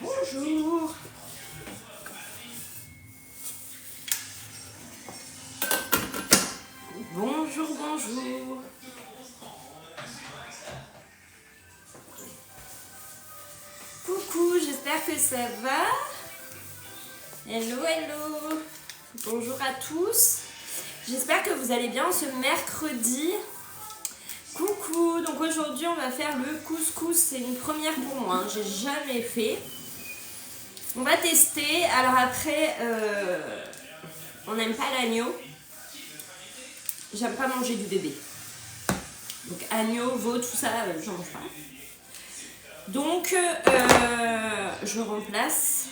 Bonjour. Bonjour, bonjour. Coucou, j'espère que ça va. Hello, hello. Bonjour à tous. J'espère que vous allez bien ce mercredi. Coucou, donc aujourd'hui on va faire le couscous. C'est une première pour moi, hein. J'ai jamais fait. On va tester. Alors après, on n'aime pas l'agneau. J'aime pas manger du bébé. Donc agneau, veau, tout ça, j'en mange pas. Donc je remplace.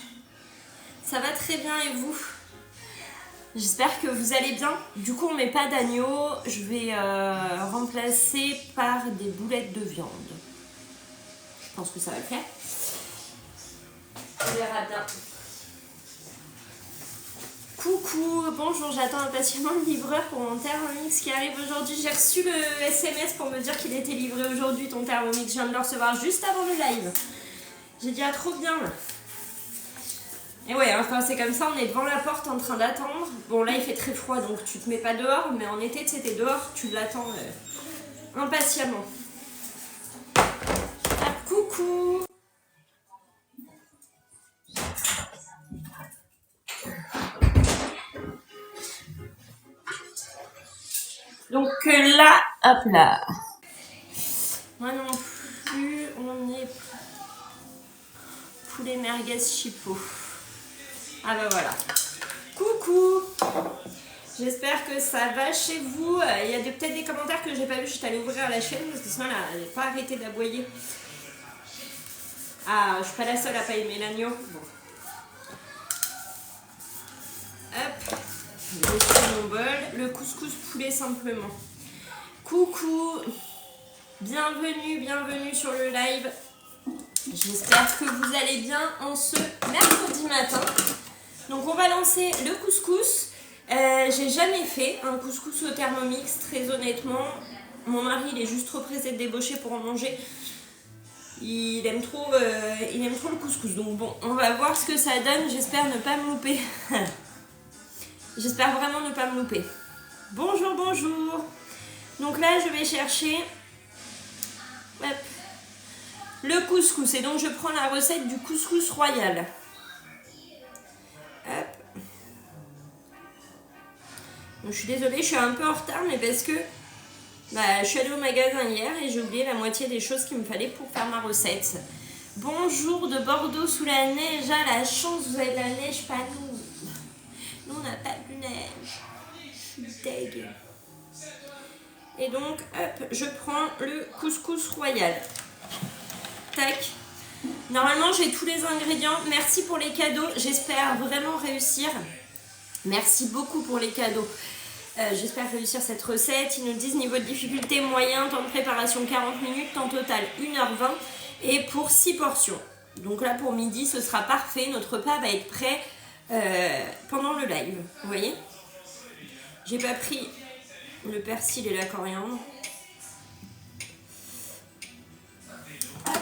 Ça va très bien et vous? J'espère que vous allez bien. Du coup on met pas d'agneau. Je vais remplacer par des boulettes de viande. Je pense que ça va le faire. On verra bien. Coucou, bonjour, j'attends impatiemment le livreur pour mon Thermomix qui arrive aujourd'hui. J'ai reçu le SMS pour me dire qu'il était livré aujourd'hui, ton Thermomix. Je viens de le recevoir juste avant le live. J'ai dit, ah, trop bien. Et ouais, hein, quand c'est comme ça, on est devant la porte en train d'attendre. Bon, là, il fait très froid, donc tu te mets pas dehors. Mais en été, tu sais, t'es dehors, tu l'attends impatiemment. Ah, coucou. Donc là, hop là. Moi non plus, on est poulet merguez chipot. Ah bah voilà. Coucou. J'espère que ça va chez vous. Il y a peut-être des commentaires que j'ai pas vus. J'étais allée ouvrir la chaîne parce que sinon elle n'a pas arrêté d'aboyer. Ah, je suis pas la seule à pas aimer l'agneau. Bon. Hop. J'ai pris mon bol. Le couscous poulet simplement. Coucou. Bienvenue, bienvenue sur le live. J'espère que vous allez bien en ce mercredi matin. Donc on va lancer le couscous. J'ai jamais fait un couscous au Thermomix, très honnêtement. Mon mari il est juste trop pressé de débaucher pour en manger. Il aime trop le couscous. Donc bon, on va voir ce que ça donne. J'espère ne pas me louper. J'espère vraiment ne pas me louper. Bonjour, bonjour. Donc là je vais chercher hop, le couscous. Et donc je prends la recette du couscous royal. Hop. Donc, je suis désolée, je suis un peu en retard, mais parce que je suis allée au magasin hier et j'ai oublié la moitié des choses qu'il me fallait pour faire ma recette. Bonjour de Bordeaux sous la neige. Ah, la chance, vous avez de la neige, pas nous. Nous, on n'a pas de neige. Je suis deg. Et donc, hop, je prends le couscous royal. Tac. Normalement, j'ai tous les ingrédients. Merci pour les cadeaux. J'espère vraiment réussir. Merci beaucoup pour les cadeaux. J'espère réussir cette recette. Ils nous disent niveau de difficulté moyen, temps de préparation 40 minutes, temps total 1h20 et pour 6 portions. Donc là pour midi ce sera parfait. Notre repas va être prêt pendant le live. Vous voyez? J'ai pas pris le persil et la coriandre. Hop.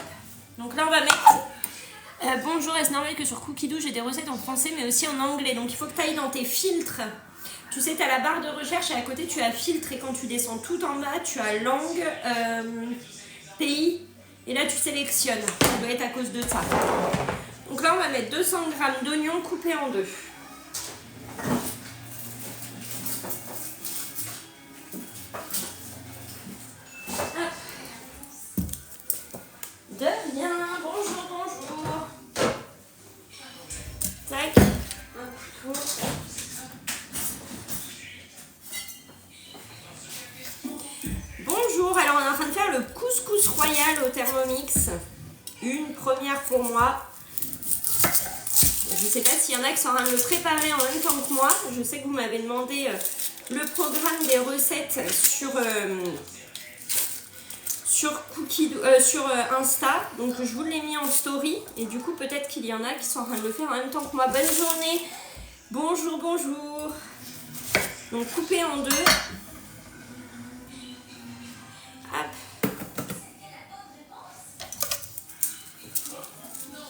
Donc là on va mettre... bonjour, est-ce normal que sur Cookidoo j'ai des recettes en français mais aussi en anglais? Donc il faut que tu ailles dans tes filtres. Tu sais, tu as la barre de recherche et à côté tu as filtre et quand tu descends tout en bas, tu as langue, pays et là tu sélectionnes. Ça doit être à cause de ça. Donc là on va mettre 200 g d'oignons coupés en deux. De rien, bonjour, bonjour. Tac, un couteau. Bonjour, alors on est en train de faire le couscous royal au Thermomix. Une première pour moi. Je ne sais pas s'il y en a qui sont en train de le préparer en même temps que moi. Je sais que vous m'avez demandé le programme des recettes sur Insta. Donc je vous l'ai mis en story. Et du coup peut-être qu'il y en a qui sont en train de le faire en même temps que moi. Bonne journée. Bonjour, bonjour. Donc coupé en deux. Hop.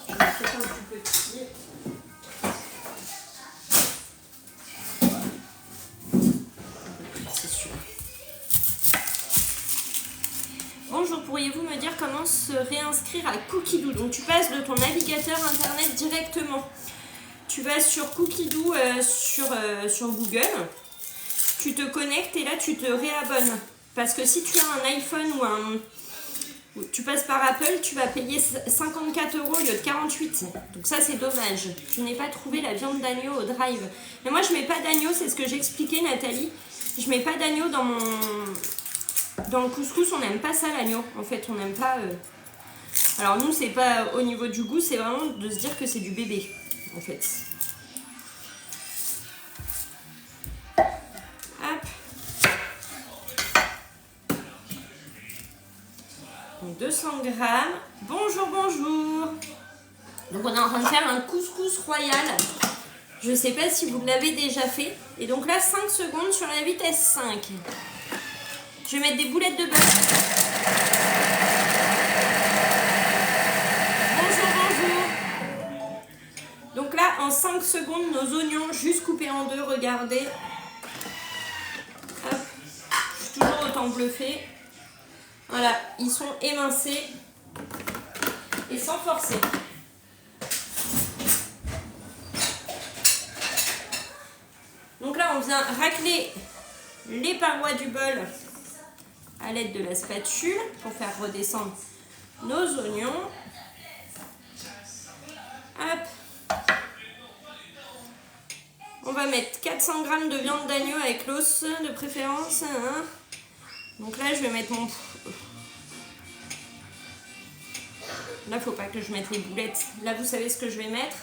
Je vais peut-être un petit peu réinscrire à Cookidoo. Donc tu passes de ton navigateur internet directement. Tu vas sur Cookidoo sur Google. Tu te connectes et là tu te réabonnes. Parce que si tu as un iPhone ou tu passes par Apple, tu vas payer 54 € au lieu de 48. Donc ça c'est dommage. Je n'ai pas trouvé la viande d'agneau au drive. Mais moi je mets pas d'agneau, c'est ce que j'expliquais Nathalie. Je mets pas d'agneau dans le couscous, on n'aime pas ça l'agneau. En fait, on n'aime pas... Alors nous, c'est pas au niveau du goût, c'est vraiment de se dire que c'est du bébé, en fait. Hop. Donc 200 grammes. Bonjour, bonjour. Donc on est en train de faire un couscous royal. Je ne sais pas si vous l'avez déjà fait. Et donc là, 5 secondes sur la vitesse 5. Je vais mettre des boulettes de beurre. Bonjour, bonjour. Donc là, en 5 secondes, nos oignons juste coupés en deux, regardez. Hop. Je suis toujours autant bluffée. Voilà, ils sont émincés et sans forcer. Donc là, on vient racler les parois du bol à l'aide de la spatule pour faire redescendre nos oignons. Hop. On va mettre 400 g de viande d'agneau avec l'os de préférence. Donc là, je vais mettre mon... Là, faut pas que je mette les boulettes. Là, vous savez ce que je vais mettre?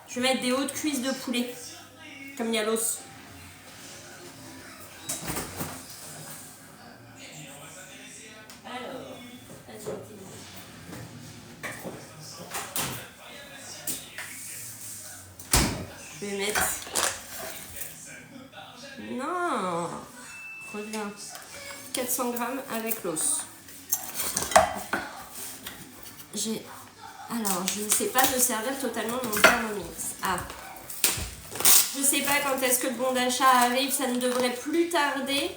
Je vais mettre des hautes cuisses de poulet. Comme il y a l'os. Alors, je vais mettre... Non, reviens. 400 g avec l'os. Alors, je ne sais pas me servir totalement mon Thermomix. Ah. Je ne sais pas quand est-ce que le bon d'achat arrive, ça ne devrait plus tarder.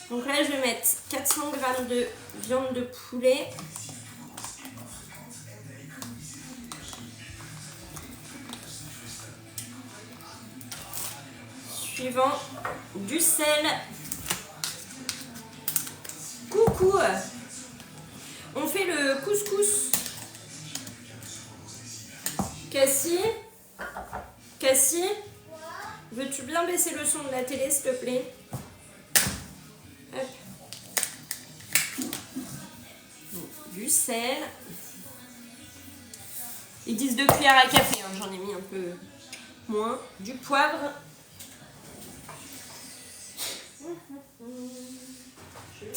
Donc là, je vais mettre 400 g de viande de poulet. Suivant, du sel. Coucou! On fait le couscous. Cassie? Cassie? Veux-tu bien baisser le son de la télé, s'il te plaît? Hop. Du sel. Ils disent 2 cuillères à café, hein. J'en ai mis un peu moins. Du poivre. Je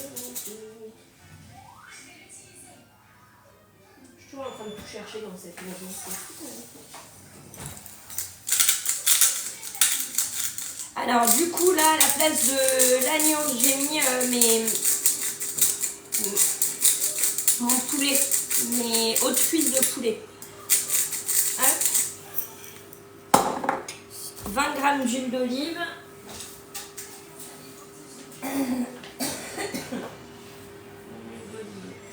suis toujours en train de tout chercher dans cette maison. Alors du coup là, à la place de l'agneau, j'ai mis mon poulet, mes hautes cuisses de poulet. Hop. 20 g d'huile d'olive.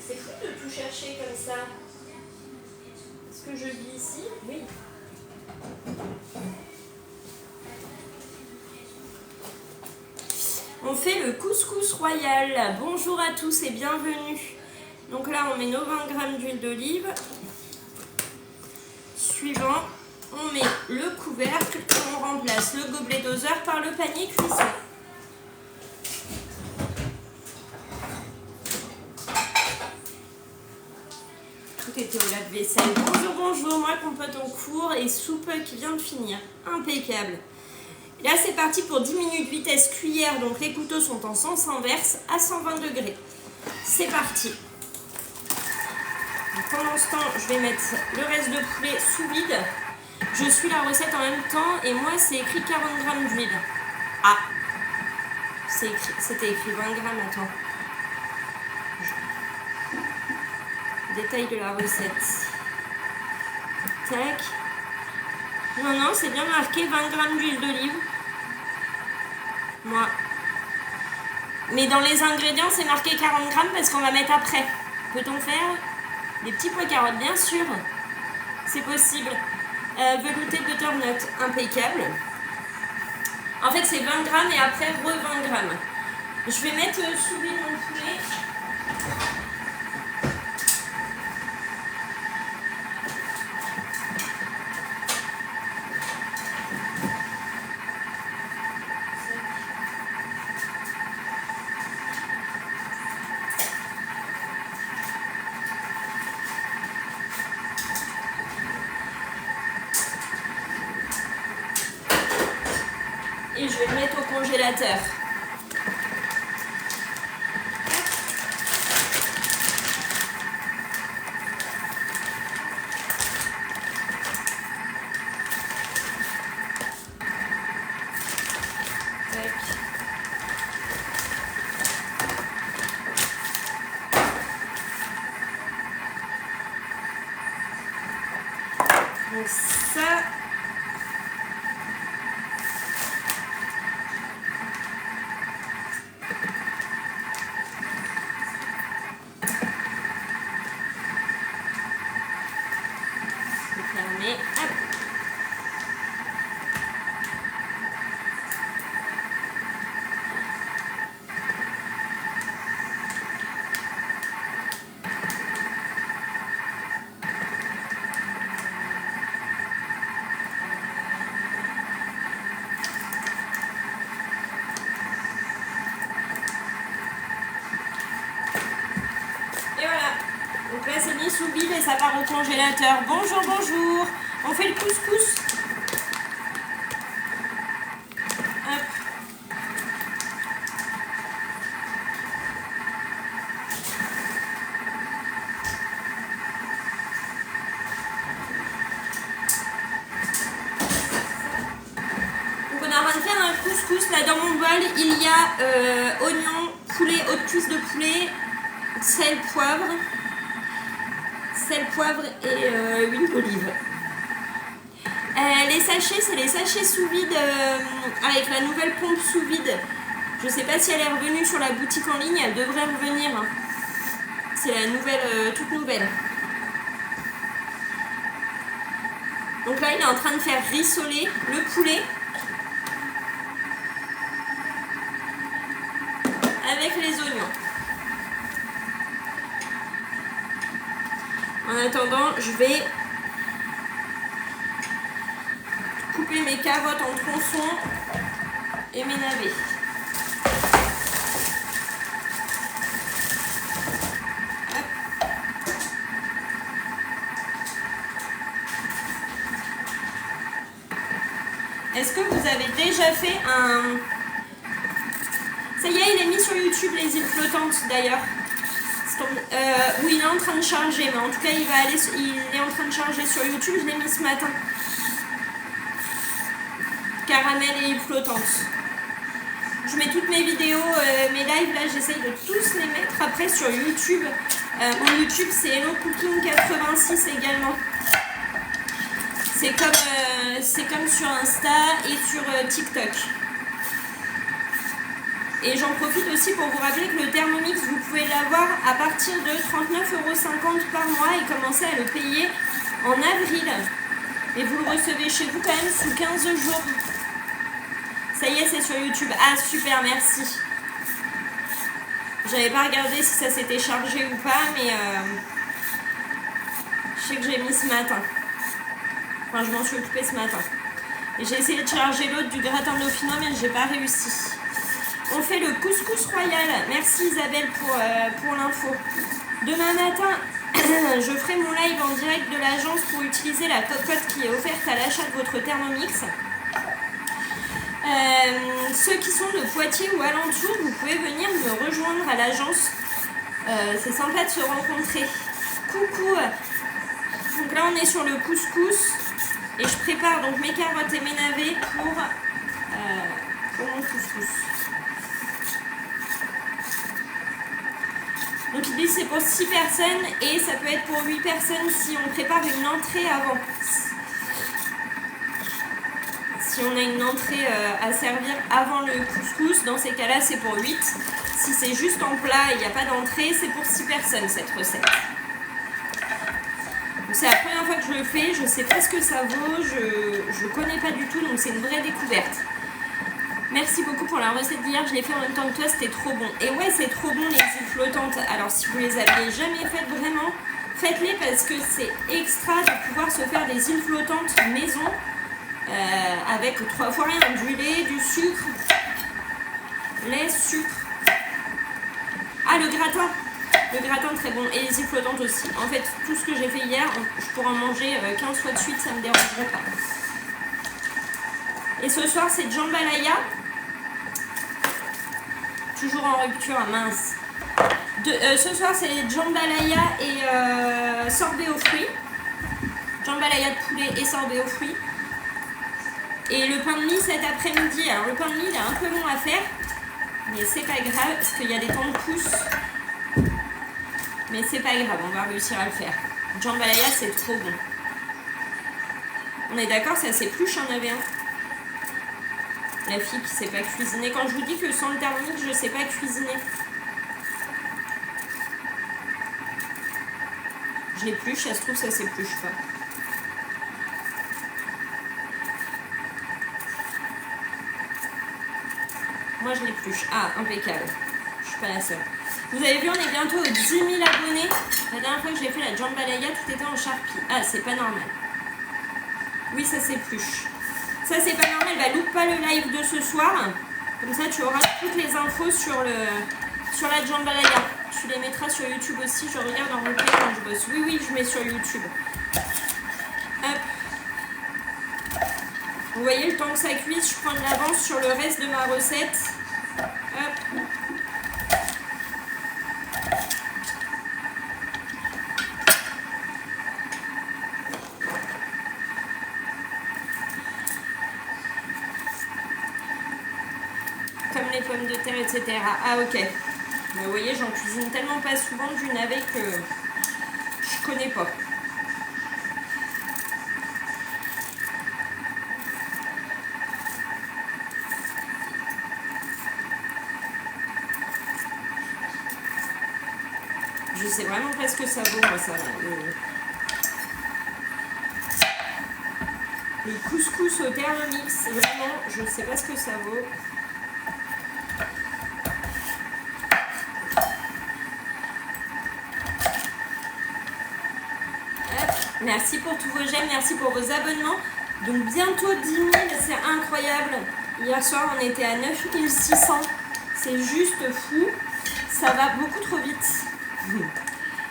C'est fou de tout chercher comme ça. Est-ce que je lis ici? Oui. On fait le couscous royal. Bonjour à tous et bienvenue. Donc là, on met nos 20 g d'huile d'olive. Suivant, on met le couvercle et on remplace le gobelet doseur par le panier cuisson. Tout était au lave-vaisselle. Bonjour, bonjour. Moi, compote en cours et soupe qui vient de finir. Impeccable. Là, c'est parti pour 10 minutes vitesse cuillère. Donc, les couteaux sont en sens inverse à 120 degrés. C'est parti. Donc, pendant ce temps, je vais mettre le reste de poulet sous vide. Je suis la recette en même temps et moi, c'est écrit 40 g d'huile. Ah, c'était écrit 20 g. Attends. Détail de la recette. Tac. Non, non, c'est bien marqué 20 g d'huile d'olive. Moi. Mais dans les ingrédients, c'est marqué 40 g parce qu'on va mettre après. Peut-on faire des petits pois carottes? Bien sûr, c'est possible. Velouté butternut, impeccable. En fait, c'est 20 grammes et après, 20 grammes. Je vais mettre sous vide mon poulet. Et je vais le mettre au congélateur. Donc ça... fermer. Hop. Et voilà. Donc là c'est mis sous vide et ça part au congélateur. Bonjour, bonjour. On fait le couscous. Hop. Donc on est en train de faire un couscous. Là dans mon bol il y a oignons, poulet, haute cuisse de poulet, sel, poivre et huile d'olive. Les sachets, c'est les sachets sous vide avec la nouvelle pompe sous vide. Je sais pas si elle est revenue sur la boutique en ligne, elle devrait revenir. C'est la nouvelle, toute nouvelle. Donc là, il est en train de faire rissoler le poulet avec les oignons. En attendant, je vais couper mes carottes en tronçons et mes navets. Est-ce que vous avez déjà fait un... Ça y est, il est mis sur YouTube, les îles flottantes d'ailleurs. Oui, il est en train de charger, mais en tout cas, il est en train de charger sur YouTube. Je l'ai mis ce matin. Caramel et îles flottantes. Je mets toutes mes vidéos, mes lives, là, j'essaye de tous les mettre après sur YouTube. Mon YouTube, c'est Hello Cooking 86 également. C'est comme sur Insta et sur TikTok. Et j'en profite aussi pour vous rappeler que le Thermomix, vous pouvez l'avoir à partir de 39,50 € par mois et commencer à le payer en avril. Et vous le recevez chez vous quand même sous 15 jours. Ça y est, c'est sur YouTube. Ah, super, merci. J'avais pas regardé si ça s'était chargé ou pas, mais je sais que j'ai mis ce matin. Enfin, je m'en suis occupée ce matin. Et j'ai essayé de charger l'autre du gratin dauphinois, mais j'ai pas réussi. On fait le couscous royal. Merci Isabelle pour l'info. Demain matin, je ferai mon live en direct de l'agence pour utiliser la cocotte qui est offerte à l'achat de votre Thermomix. Ceux qui sont de Poitiers ou alentour, vous pouvez venir me rejoindre à l'agence. C'est sympa de se rencontrer. Coucou. Donc là, on est sur le couscous. Et je prépare donc mes carottes et mes navets pour mon couscous. Donc il dit c'est pour 6 personnes et ça peut être pour 8 personnes si on prépare une entrée avant. Si on a une entrée à servir avant le couscous, dans ces cas-là c'est pour 8. Si c'est juste en plat et il n'y a pas d'entrée, c'est pour 6 personnes cette recette. C'est la première fois que je le fais, je ne sais pas ce que ça vaut, je ne connais pas du tout, donc c'est une vraie découverte. Merci beaucoup pour la recette d'hier, je l'ai fait en même temps que toi, c'était trop bon. Et ouais, c'est trop bon les îles flottantes. Alors si vous les aviez jamais faites vraiment, faites-les parce que c'est extra de pouvoir se faire des îles flottantes maison avec 3 fois rien, du lait, du sucre, lait, sucre. Ah, le gratin très bon, et les îles flottantes aussi. En fait, tout ce que j'ai fait hier, je pourrais en manger 15 fois de suite, ça me dérangerait pas. Et ce soir, c'est jambalaya. Toujours en rupture, mince. Ce soir, c'est jambalaya et sorbet aux fruits. Jambalaya de poulet et sorbet aux fruits. Et le pain de mie cet après-midi. Alors, le pain de mie, il est un peu long à faire. Mais c'est pas grave, parce qu'il y a des temps de pouce. Mais c'est pas grave, on va réussir à le faire. Jambalaya, c'est trop bon. On est d'accord, ça s'épluche en avait un. La fille qui sait pas cuisiner. Quand je vous dis que sans le thermomix, je sais pas cuisiner. Je l'épluche, ça se trouve, ça s'épluche pas. Moi, je l'épluche. Ah, impeccable. Je suis pas la seule. Vous avez vu, on est bientôt aux 10 000 abonnés. La dernière fois que j'ai fait la jambalaya, tout était en charpie. Ah, c'est pas normal. Oui, ça s'épluche. Ça, c'est pas normal. Bah, loupe pas le live de ce soir. Comme ça, tu auras toutes les infos sur la jambalaya. Tu les mettras sur YouTube aussi. Je regarde en replay quand je bosse. Oui, oui, je mets sur YouTube. Hop. Vous voyez, le temps que ça cuise, je prends de l'avance sur le reste de ma recette. Hop. Comme les pommes de terre, etc. Ah, ok. Mais vous voyez, j'en cuisine tellement pas souvent du navet que je connais pas. Je sais vraiment pas ce que ça vaut, moi, ça. Le couscous au Thermomix, vraiment, je sais pas ce que ça vaut. Merci pour tous vos j'aime, merci pour vos abonnements. Donc bientôt 10 000, c'est incroyable. Hier soir, on était à 9 600. C'est juste fou. Ça va beaucoup trop vite.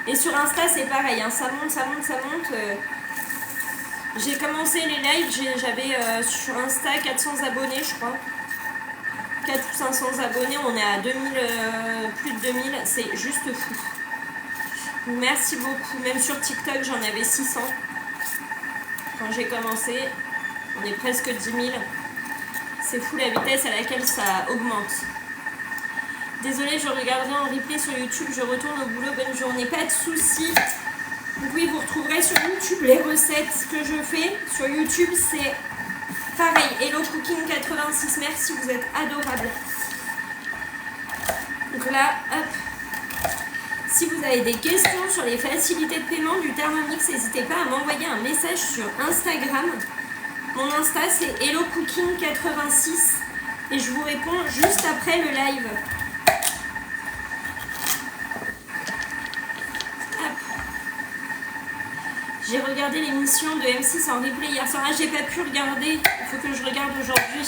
Et sur Insta, c'est pareil. Hein. Ça monte, ça monte, ça monte. J'ai commencé les lives, j'avais sur Insta 400 abonnés, je crois. 400 ou 500 abonnés, on est à 2000, plus de 2000. C'est juste fou. Merci beaucoup. Même sur TikTok, j'en avais 600. Quand j'ai commencé, on est presque 10 000. C'est fou la vitesse à laquelle ça augmente. Désolée, je regarderai en replay sur YouTube. Je retourne au boulot. Bonne journée. Pas de soucis. Donc oui, vous retrouverez sur YouTube les recettes que je fais. Sur YouTube, c'est pareil. Hello Cooking 86. Merci, vous êtes adorables. Donc là, hop. Si vous avez des questions sur les facilités de paiement du Thermomix, n'hésitez pas à m'envoyer un message sur Instagram. Mon Insta, c'est Hello Cooking 86 et je vous réponds juste après le live. Hop. J'ai regardé l'émission de M6 en replay hier soir. Ah, j'ai pas pu regarder. Il faut que je regarde aujourd'hui.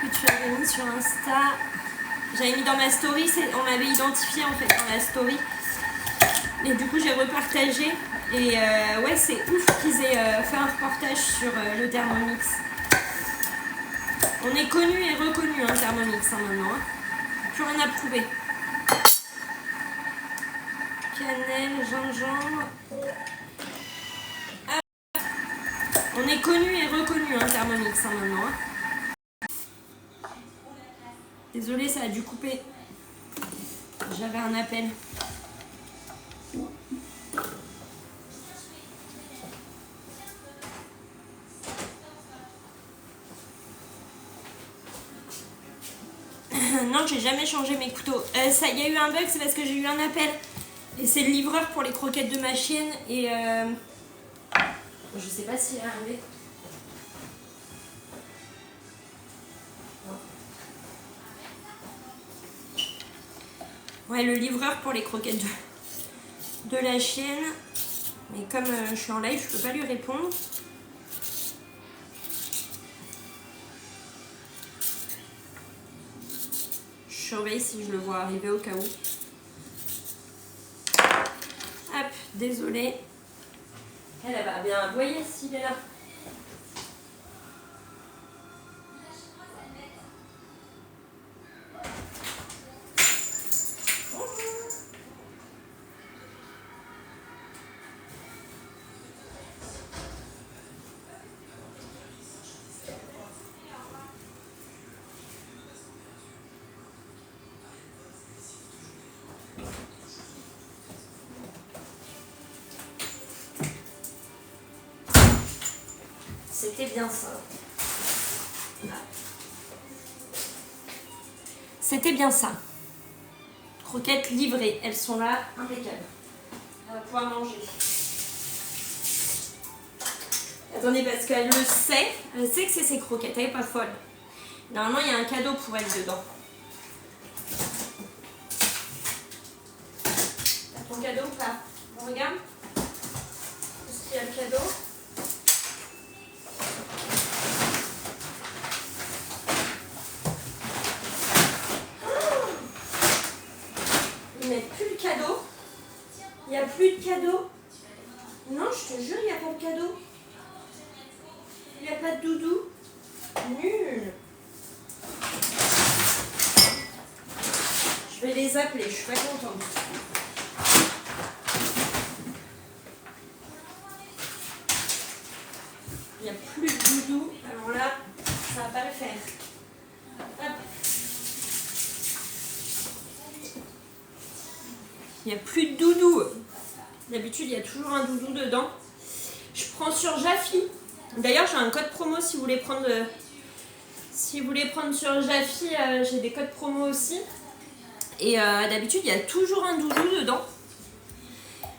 Que tu avais mis sur Insta. J'avais mis dans ma story, on m'avait identifié en fait dans la story. Et du coup j'ai repartagé. Et ouais, c'est ouf qu'ils aient fait un reportage sur le Thermomix. On est connu et reconnu hein, Thermomix hein, maintenant. Hein. Plus rien à prouver. Cannelle, gingembre. Ah. On est connu et reconnu hein, Thermomix hein, maintenant. Hein. Désolée, ça a dû couper. J'avais un appel. Non, j'ai jamais changé mes couteaux. Ça, il y a eu un bug, c'est parce que j'ai eu un appel. Et c'est le livreur pour les croquettes de ma chienne. Et je sais pas s'il est arrivé. Ouais, le livreur pour les croquettes de la chienne. Mais comme je suis en live, je peux pas lui répondre. Je surveille si je le vois arriver au cas où. Hop, désolée. Elle va bien aboyer s'il est là. C'était bien ça. C'était bien ça. Croquettes livrées, elles sont là, impeccables. On va pouvoir manger. Attendez, parce qu'elle le sait, elle sait que c'est ses croquettes, elle est pas folle. Normalement, il y a un cadeau pour elle dedans. T'as ton cadeau ou pas? On regarde. Est-ce qu'il y a le cadeau? Ils mettent plus le cadeau. Il n'y a plus de cadeau. Non, je te jure, il n'y a pas de cadeau. Il n'y a pas de doudou. Nul. Je vais les appeler, je suis pas contente. Il n'y a plus de doudou. Alors là, ça va pas le faire. Hop. Il n'y a plus de doudou. D'habitude, il y a toujours un doudou dedans. Je prends sur Jaffi. D'ailleurs, j'ai un code promo si vous voulez prendre, sur Jaffi. J'ai des codes promo aussi. Et d'habitude, il y a toujours un doudou dedans.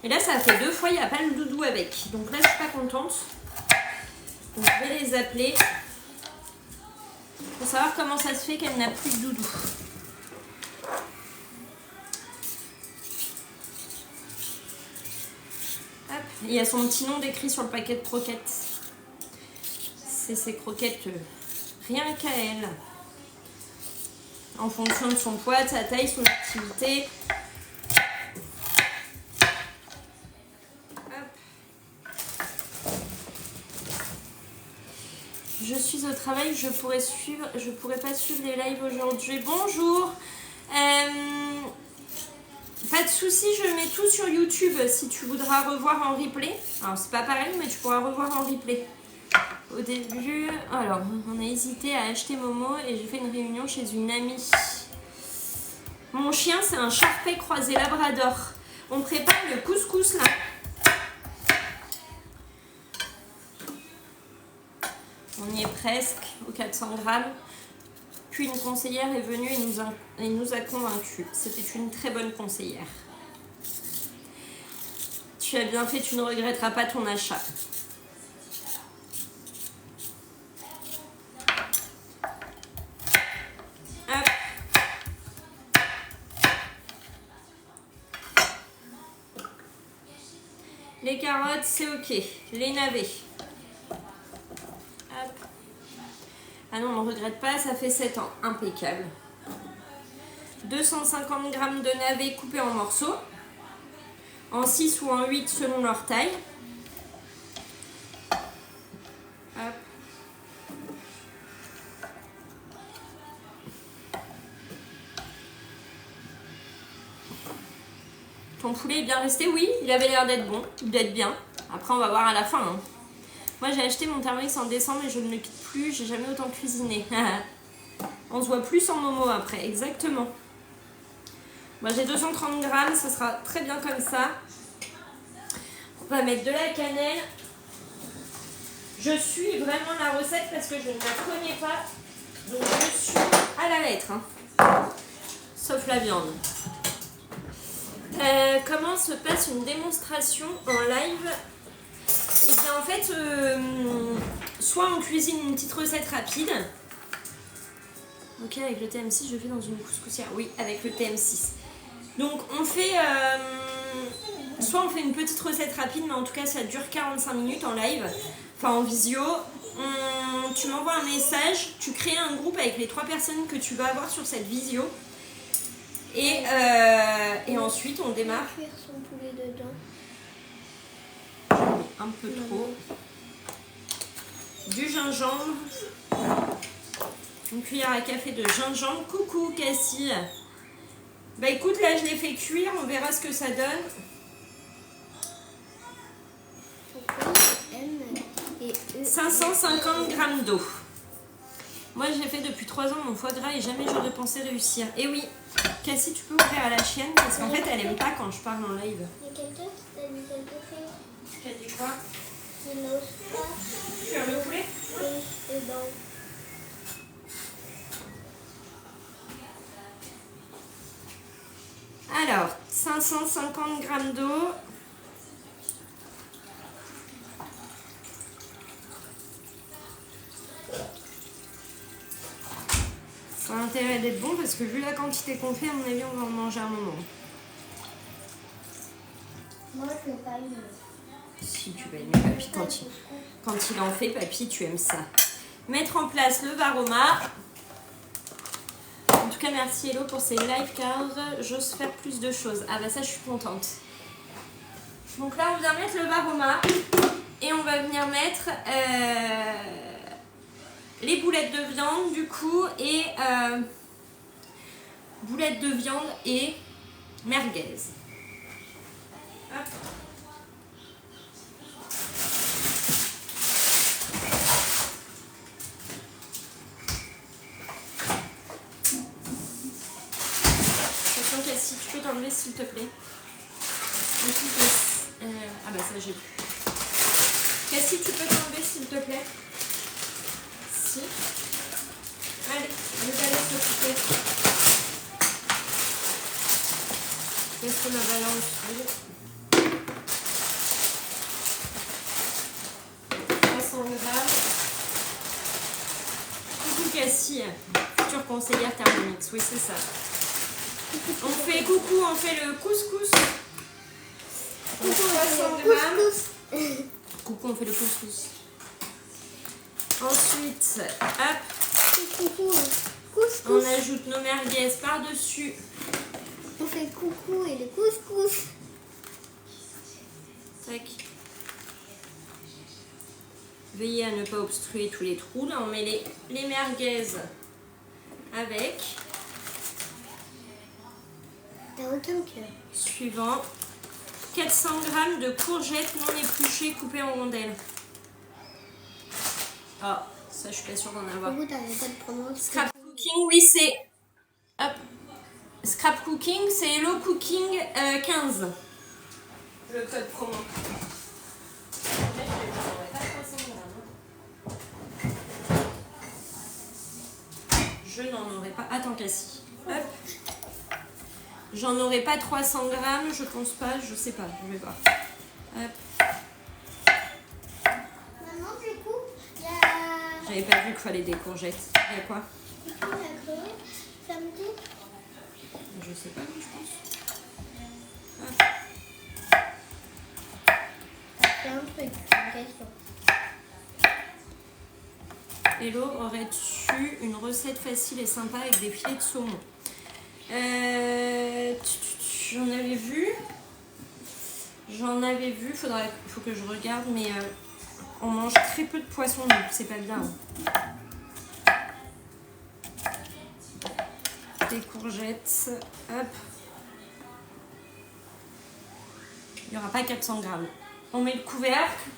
Et là, ça fait 2 fois, il n'y a pas le doudou avec. Donc là, je suis pas contente. Donc, je vais les appeler. Pour savoir comment ça se fait qu'elle n'a plus de doudou. Hop. Il y a son petit nom décrit sur le paquet de croquettes. C'est ses croquettes rien qu'à elle. En fonction de son poids, de sa taille, son activité. Je suis au travail, je pourrais pas suivre les lives aujourd'hui. Bonjour. Pas de souci, je mets tout sur YouTube si tu voudras revoir en replay. Alors c'est pas pareil, mais tu pourras revoir en replay. Au début, alors on a hésité à acheter Momo et j'ai fait une réunion chez une amie. Mon chien, c'est un Shar-Pei croisé labrador. On prépare le couscous là. On y est presque aux 400 grammes. Puis une conseillère est venue et nous a convaincus. C'était une très bonne conseillère. Tu as bien fait, tu ne regretteras pas ton achat. Hop. Les carottes, c'est ok. Les navets. Hop. Ah non, on ne regrette pas, ça fait 7 ans. Impeccable. 250 g de navets coupés en morceaux. En 6 ou en 8 selon leur taille. Hop. Ton poulet est bien resté? Oui, il avait l'air d'être bon, d'être bien. Après, on va voir à la fin. Hein. Moi, j'ai acheté mon Thermomix en décembre et je ne le quitte plus. J'ai jamais autant cuisiné. On se voit plus en Momo après, exactement. Moi, j'ai 230 grammes, ça sera très bien comme ça. On va mettre de la cannelle. Je suis vraiment la recette parce que je ne la connais pas. Donc, je suis à la lettre. Hein. sauf la viande. Comment se passe une démonstration en live? Et bien en fait, soit on cuisine une petite recette rapide. Ok, avec le TM6, je fais dans une couscoussière. Oui, avec le TM6. Donc on fait, soit on fait une petite recette rapide, mais en tout cas ça dure 45 minutes en live, enfin en visio. Tu m'envoies un message, tu crées un groupe avec les 3 personnes que tu vas avoir sur cette visio. Et ensuite on démarre. Cuire son poulet dedans. Un peu trop. Du gingembre. Une cuillère à café de gingembre. Coucou Cassie. Bah écoute, là je l'ai fait cuire, on verra ce que ça donne. Pourquoi M et E 550 g d'eau. Moi je l'ai fait depuis 3 ans mon foie gras et jamais j'aurais pensé réussir. Et oui, Cassie, tu peux ouvrir à la chienne parce qu'en fait elle aime pas quand je parle en live. Il y a quelqu'un qui t'a dit quelque chose. Tu as dit quoi? Il n'ose pas. Cuire le poulet? Oui, dedans. Alors, 550 g d'eau. Ça a intérêt d'être bon parce que vu la quantité qu'on fait, à mon avis, on va en manger un moment. Moi, je vais pas aimer. Si tu vas aimer papy, quand il en fait, papy, tu aimes ça. Mettre en place le varoma. En tout cas, merci Hello pour ces live car j'ose faire plus de choses. Ah bah ça, je suis contente. Donc là, on vient mettre le varoma et on va venir mettre les boulettes de viande du coup et boulettes de viande et merguez. Hop. Cassie, tu peux t'enlever s'il te plaît. Ah bah ça j'ai vu. Cassie, tu peux t'enlever s'il te plaît. Si. Allez, je vais aller s'occuper. Laisse ma balance. 300 grammes. Coucou Cassie, future conseillère Thermomix. Oui, c'est ça. On fait coucou, on fait le couscous. Coucou, 300 grammes. Coucou, on fait le couscous. Ensuite, hop, Coucou, couscous. on ajoute nos merguez par-dessus. On fait le coucou et le couscous. Tac. Veillez à ne pas obstruer tous les trous. Là, on met les merguez avec. T'as aucun cœur. Suivant, 400 g de courgettes non épluchées coupées en rondelles. Ah, ça je suis pas sûre d'en avoir. Pourquoi t'arrêtes pas de prendre Scrap Cooking, oui c'est... Hop. Scrap Cooking, c'est Hello Cooking 15. Le code promo. Je n'en aurais pas... Attends Cassie. Hop. J'en aurais pas 300 grammes, je pense pas, je sais pas, je vais voir. Hop. Maman, du coup, il y a... J'avais pas vu qu'il fallait des courgettes. Il y a quoi? Du coup, la Chloé, samedi. Je sais pas, je pense. Hop. C'est un truc, une question. Hello, aurais-tu une recette facile et sympa avec des filets de saumon? J'en avais vu. Il faut que je regarde, mais on mange très peu de poisson, donc c'est pas bien. Des courgettes, hop. Il n'y aura pas 400 grammes. On met le couvercle.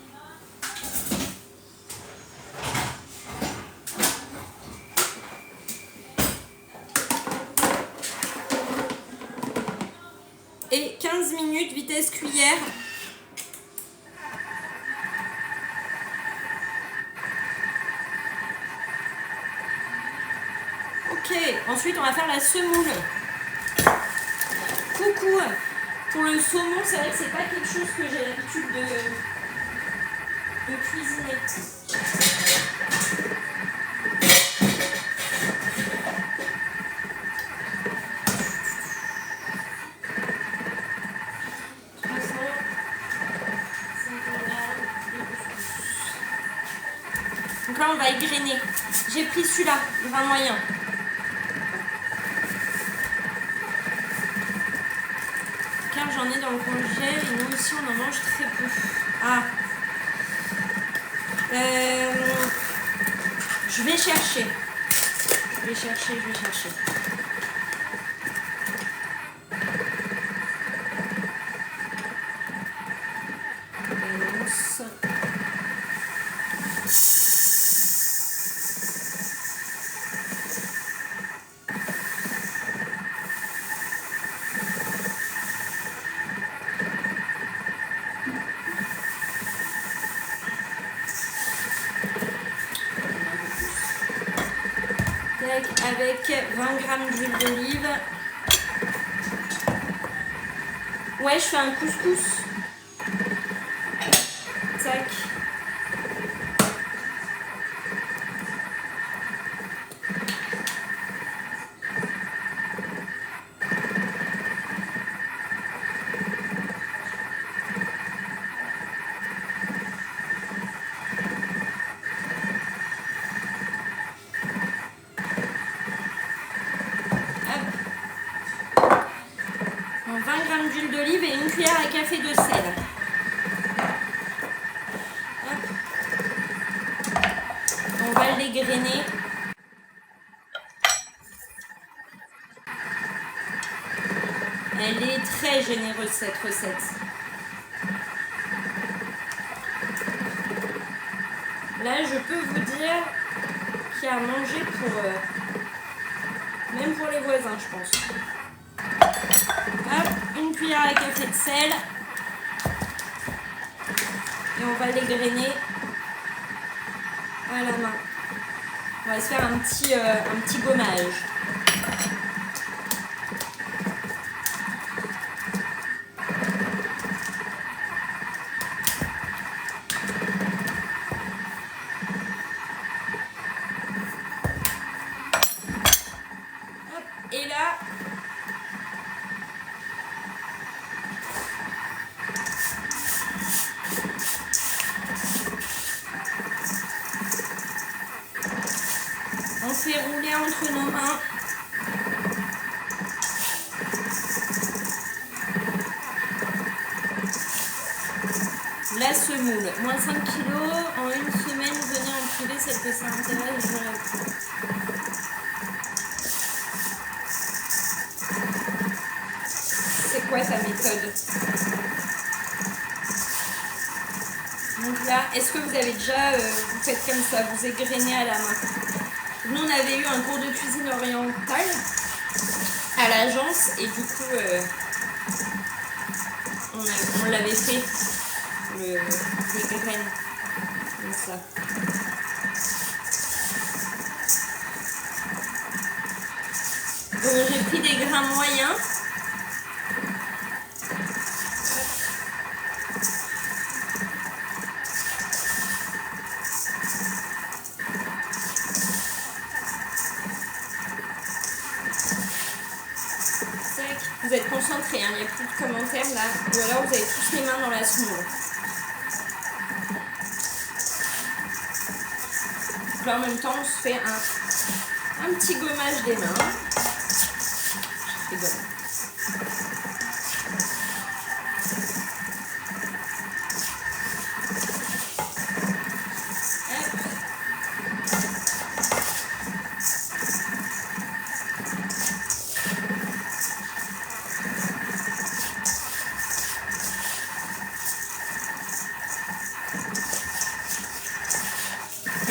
Et 15 minutes, vitesse cuillère. Ok. Ok, ensuite on va faire la semoule. Coucou. Pour le saumon, c'est vrai que c'est pas quelque chose que j'ai l'habitude de cuisiner. Donc là on va égrener. J'ai pris celui-là, grain moyen. Car j'en ai dans le congèle et nous aussi on en mange très peu. Ah. Je vais chercher. Avec 20 g d'huile d'olive. Ouais, je fais un couscous. Tac. D'huile d'olive et une cuillère à café de sel. Hop. On va l'égrener. Elle est très généreuse cette recette. Là, je peux vous dire qu'il y a à manger pour même pour les voisins, je pense. Hop, une cuillère à café de sel et on va l'égrener à la main. On va se faire un petit gommage. Hop, et là, on fait rouler entre nos mains. La semoule, moins 5 kg, en une semaine, venez en privé, celle que ça intéresse, je réponds. C'est quoi sa méthode? Donc là, est-ce que vous avez déjà, vous faites comme ça, vous égrenez à la main? Nous, on avait eu un cours de cuisine orientale à l'agence et du coup, on l'avait fait, les graines, comme ça. Donc j'ai pris des grains moyens. Vous êtes concentrés, hein, il n'y a plus de commentaires là, ou alors vous avez tous les mains dans la semoule. Donc là en même temps on se fait un petit gommage des mains. Je rigole.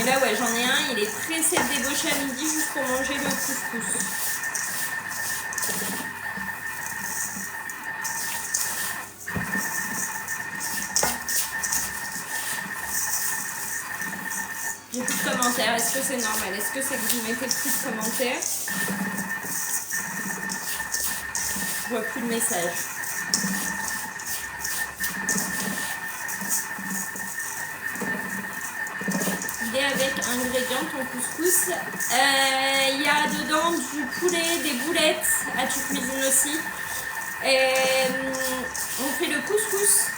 Et là, ouais, j'en ai un, il est pressé de débaucher à midi juste pour manger le couscous. J'ai plus de commentaires. Est-ce que c'est normal? Est-ce que c'est que vous mettez plus de commentaires? Je vois plus de messages. Il est avec ingrédients ton couscous. Il y a dedans du poulet, des boulettes. Ah, tu cuisines aussi. On fait le couscous.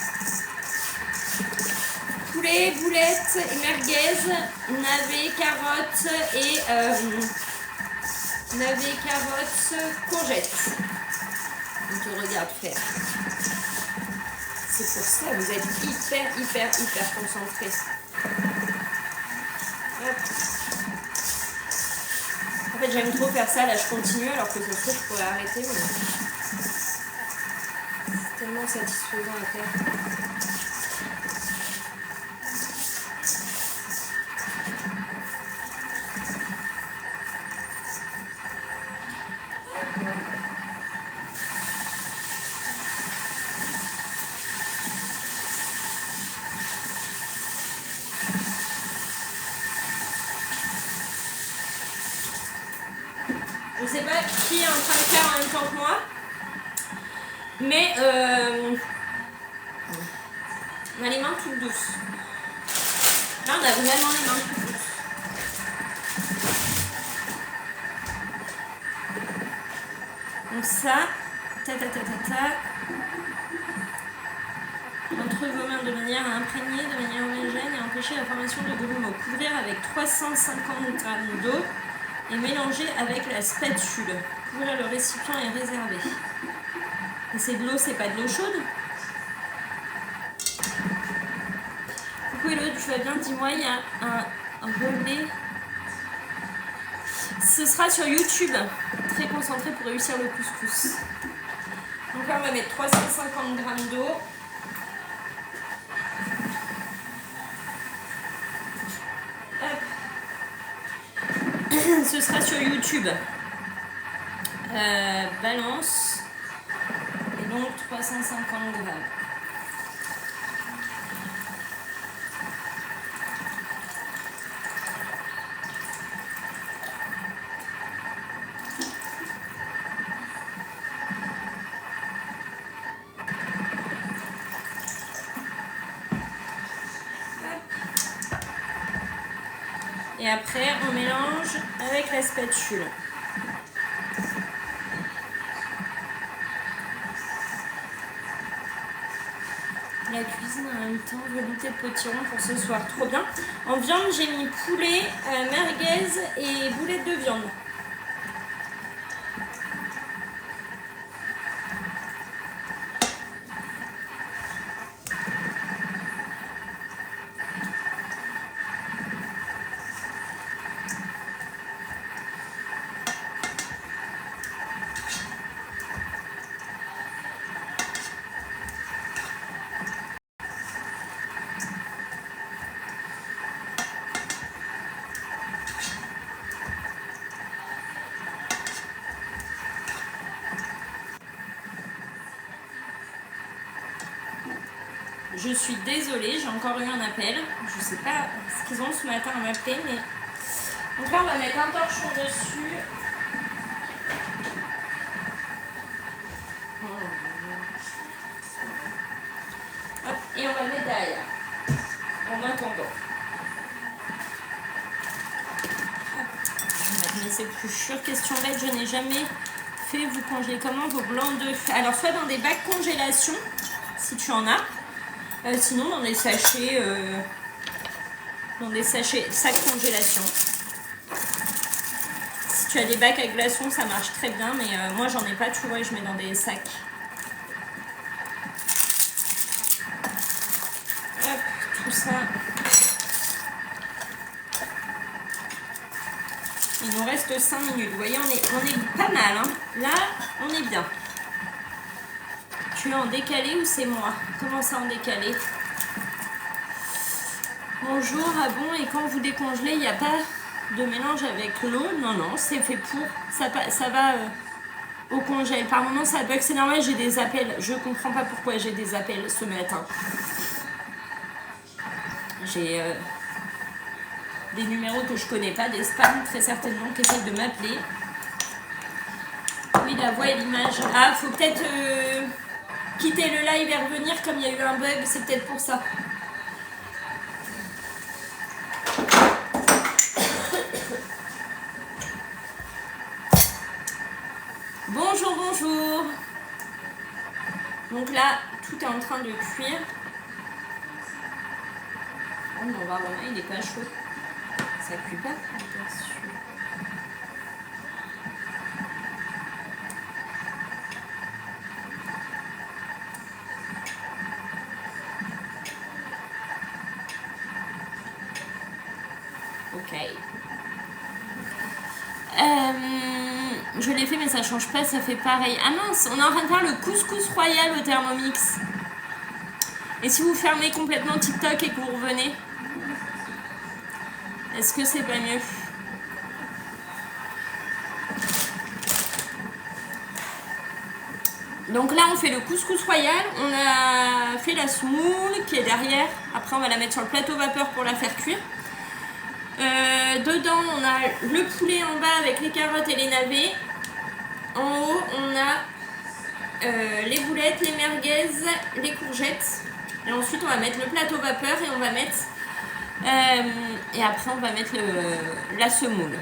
Poulet, boulettes et merguez, navets, carottes et navets, carottes, courgettes. On te regarde faire. C'est pour ça, vous êtes hyper concentrés. Hop. En fait, j'aime trop faire ça. Là, je continue alors que ça se trouve, je pourrais arrêter. Mais c'est tellement satisfaisant à faire. Je sais pas qui est en train de faire en même temps que moi, mais on a les mains toutes douces. Là, on a vraiment les mains toutes douces. Donc ça, entre vos mains de manière à imprégner, de manière homogène et empêcher la formation de grumeaux. Couvrir avec 350 g d'eau et mélanger avec la spatule. Couvrir le récipient est réservé. Et c'est de l'eau, c'est pas de l'eau chaude? Coucou Hello, tu vas bien? Dis-moi, il y a un relais. Ce sera sur YouTube. Très concentré pour réussir le couscous. Donc là, on va mettre 350 g d'eau. Ce sera sur YouTube. Balance. Et donc 350 g. Et après, on mélange avec la spatule. La cuisine en même temps, velouté potiron pour ce soir. Trop bien. En viande, j'ai mis poulet, merguez et boulettes de viande. Je suis désolée, j'ai encore eu un appel. Je sais pas ce qu'ils ont ce matin à m'appeler, mais... Donc là, on va mettre un torchon dessus. Hop, et on va le mettre derrière. En attendant. Mais c'est plus sûr. Question bête, je n'ai jamais fait. Vous congelez comment vos blancs d'œufs? Alors, soit dans des bacs congélation, si tu en as. Sinon dans des sachets sacs congélation. Si tu as des bacs à glaçons, ça marche très bien, mais moi j'en ai pas, tu vois, je mets dans des sacs. Hop, tout ça. Il nous reste 5 minutes. Vous voyez, on est pas mal, hein. Là, on est bien. Tu es en décalé ou c'est moi? Comment ça en décalé? Bonjour, ah bon, et quand vous décongelez, il n'y a pas de mélange avec l'eau? Non, non, c'est fait pour. Ça va au congèle. Par moment, ça bug, c'est normal, j'ai des appels. Je comprends pas pourquoi j'ai des appels ce matin. des numéros que je connais pas, des spams très certainement qui essayent de m'appeler. Oui, la voix et l'image. Ah, faut peut-être quitter le live et revenir comme il y a eu un bug, c'est peut-être pour ça. Bonjour, bonjour. Donc là, tout est en train de cuire. Oh, on va voir, il n'est pas chaud. Ça cuit pas. Ok. Je l'ai fait mais ça change pas, ça fait pareil. Ah mince, on est en train de faire le couscous royal au Thermomix. Et si vous fermez complètement TikTok et que vous revenez, est-ce que c'est pas mieux? Donc là on fait le couscous royal, on a fait la semoule qui est derrière. Après on va la mettre sur le plateau vapeur pour la faire cuire. Dedans on a le poulet en bas avec les carottes et les navets. En haut on a les boulettes, les merguez, les courgettes. Et ensuite on va mettre le plateau vapeur et on va mettre et après on va mettre la semoule.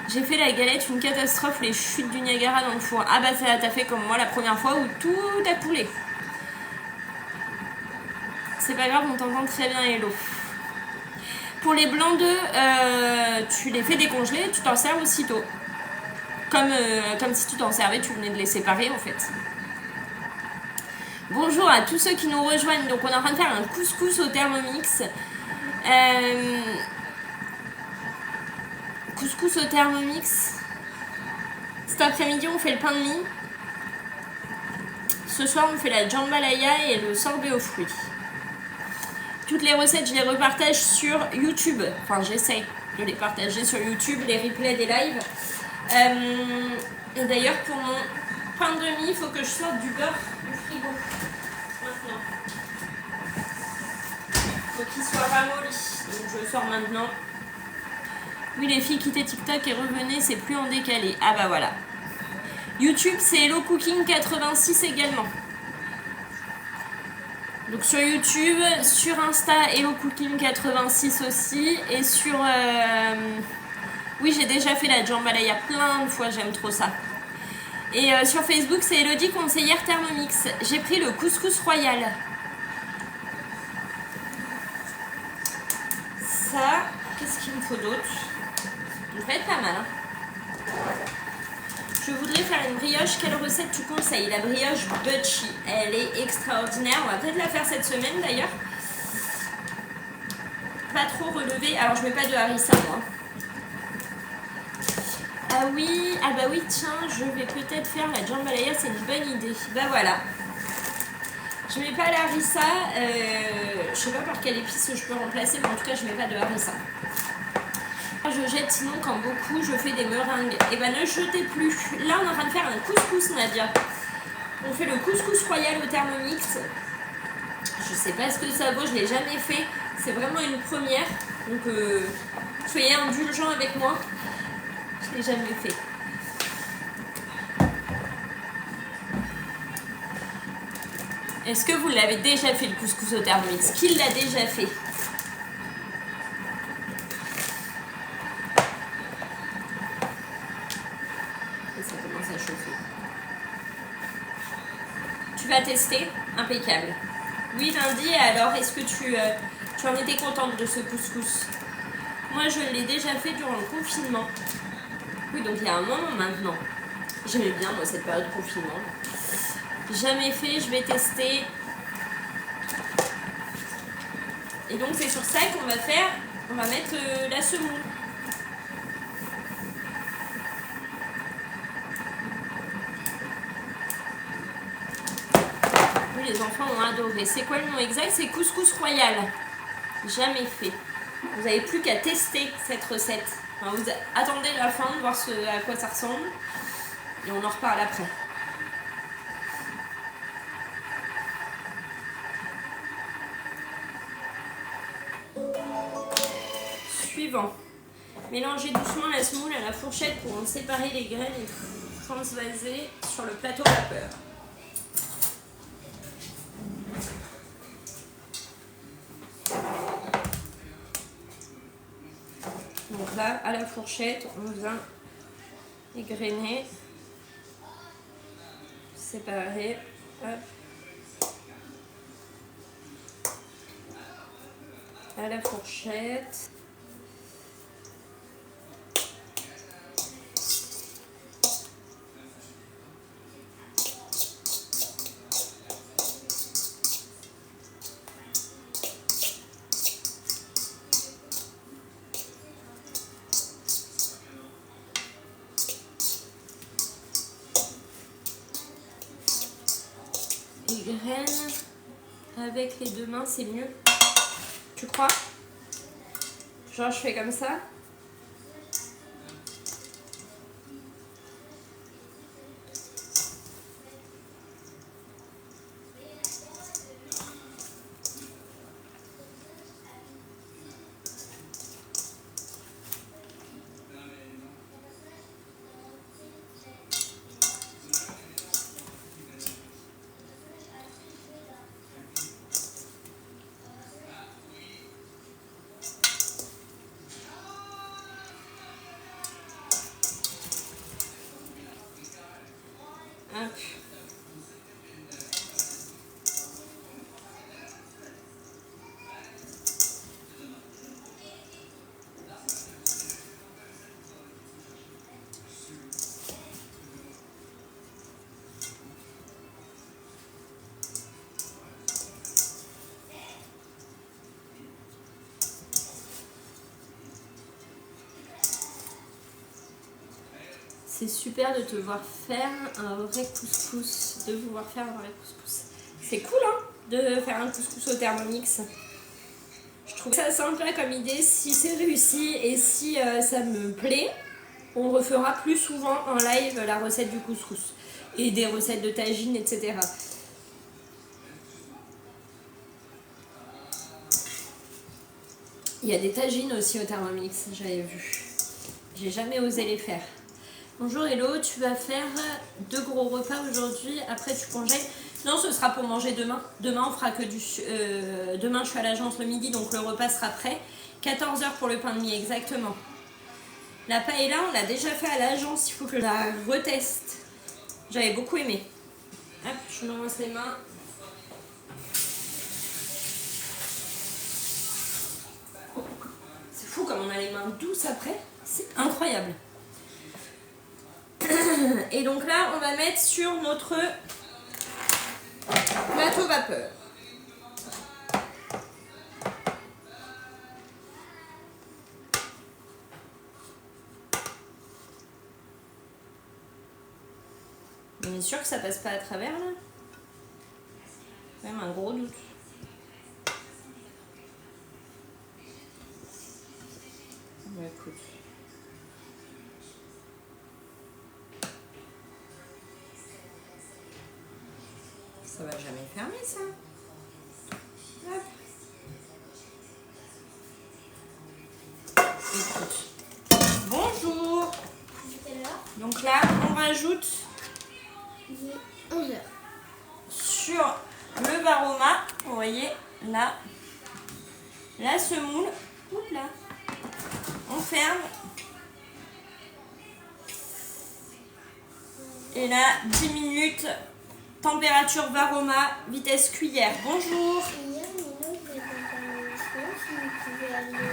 J'ai fait la galette, une catastrophe, les chutes du Niagara dans le four. Ah bah ça t'a fait comme moi la première fois où tout a coulé. C'est pas grave, on t'entend très bien, Hello. Pour les blancs d'œufs, tu les fais décongeler, tu t'en sers aussitôt. Comme si tu t'en servais, tu venais de les séparer en fait. Bonjour à tous ceux qui nous rejoignent. Donc on est en train de faire un couscous au Thermomix. Couscous au Thermomix. Cet après-midi on fait le pain de mie. Ce soir on fait la jambalaya et le sorbet aux fruits. Toutes les recettes je les repartage sur YouTube. Enfin j'essaie de les partager sur YouTube, les replays des lives. Et d'ailleurs pour mon pain de mie il faut que je sorte du beurre du frigo. Maintenant. Faut qu'il soit ramolli. Donc je le sors maintenant. Oui les filles, quittez TikTok et revenez, c'est plus en décalé. Ah bah voilà. YouTube c'est Hello Cooking 86 également. Donc sur YouTube, sur Insta Hello Cooking 86 aussi. Et sur... oui j'ai déjà fait la jambalaya plein de fois, j'aime trop ça. Et sur Facebook c'est Elodie conseillère Thermomix. J'ai pris le couscous royal. Ça, qu'est-ce qu'il me faut d'autre? Ça va être pas mal. Hein. Je voudrais faire une brioche. Quelle recette tu conseilles? La brioche Butchie. Elle est extraordinaire. On va peut-être la faire cette semaine d'ailleurs. Pas trop relevée. Alors je mets pas de harissa moi. Ah oui, ah bah oui tiens, je vais peut-être faire la jambalaya, c'est une bonne idée. Bah voilà. Je mets pas la harissa. Je sais pas par quelle épice je peux remplacer, mais en tout cas je mets pas de harissa. Je jette, sinon quand beaucoup je fais des meringues. Et ben ne jetez plus. Là on est en train de faire un couscous Nadia. On fait le couscous royal au Thermomix. Je sais pas ce que ça vaut, je l'ai jamais fait. C'est vraiment une première. Donc soyez indulgents avec moi. Je l'ai jamais fait. Est-ce que vous l'avez déjà fait le couscous au Thermomix? Qui l'a déjà fait? Tu vas tester? Impeccable. Oui, lundi, alors est-ce que tu en étais contente de ce couscous? Moi, je l'ai déjà fait durant le confinement. Oui, donc il y a un moment maintenant. J'aimais bien, moi, cette période de confinement. Jamais fait, je vais tester. Et donc, c'est sur ça qu'on va faire, on va mettre la semoule. Les enfants ont adoré. C'est quoi le nom exact? C'est couscous royal. Jamais fait. Vous n'avez plus qu'à tester cette recette. Enfin, vous attendez la fin de voir à quoi ça ressemble. Et on en reparle après. suivant. Mélangez doucement la semoule à la fourchette pour en séparer les graines et transvaser sur le plateau vapeur. Donc là, à la fourchette, on vient égrener, séparer. Hop. À la fourchette. Les graines avec les deux mains, c'est mieux. Tu crois? Genre je fais comme ça. Hop. C'est super de te voir faire un vrai couscous, de vous voir faire un vrai couscous. C'est cool hein, de faire un couscous au Thermomix. Je trouve ça sympa comme idée. Si c'est réussi et si ça me plaît, on refera plus souvent en live la recette du couscous et des recettes de tagine, etc. Il y a des tagines aussi au Thermomix, j'avais vu. J'ai jamais osé les faire. Bonjour Hello, tu vas faire 2 gros repas aujourd'hui, après tu congèles? Non, ce sera pour manger demain. Demain, on fera que du... demain, je suis à l'agence le midi, donc le repas sera prêt. 14h pour le pain de mie, exactement. La paella, on l'a déjà fait à l'agence, il faut que je la reteste. J'avais beaucoup aimé. Hop, je me rince les mains. C'est fou comme on a les mains douces après. C'est incroyable. Et donc là, on va mettre sur notre plateau vapeur. On est sûr que ça passe pas à travers là? Même un gros doute. Bah écoute. Ça va jamais fermer ça. Hop. Écoute. Bonjour. Donc là, on rajoute 11h. sur le varoma, vous voyez là, la semoule. Oups là. On ferme. Et là, 10 minutes. Température varoma, vitesse cuillère. Bonjour. Hier, Milo était dans un séance où il pouvait aller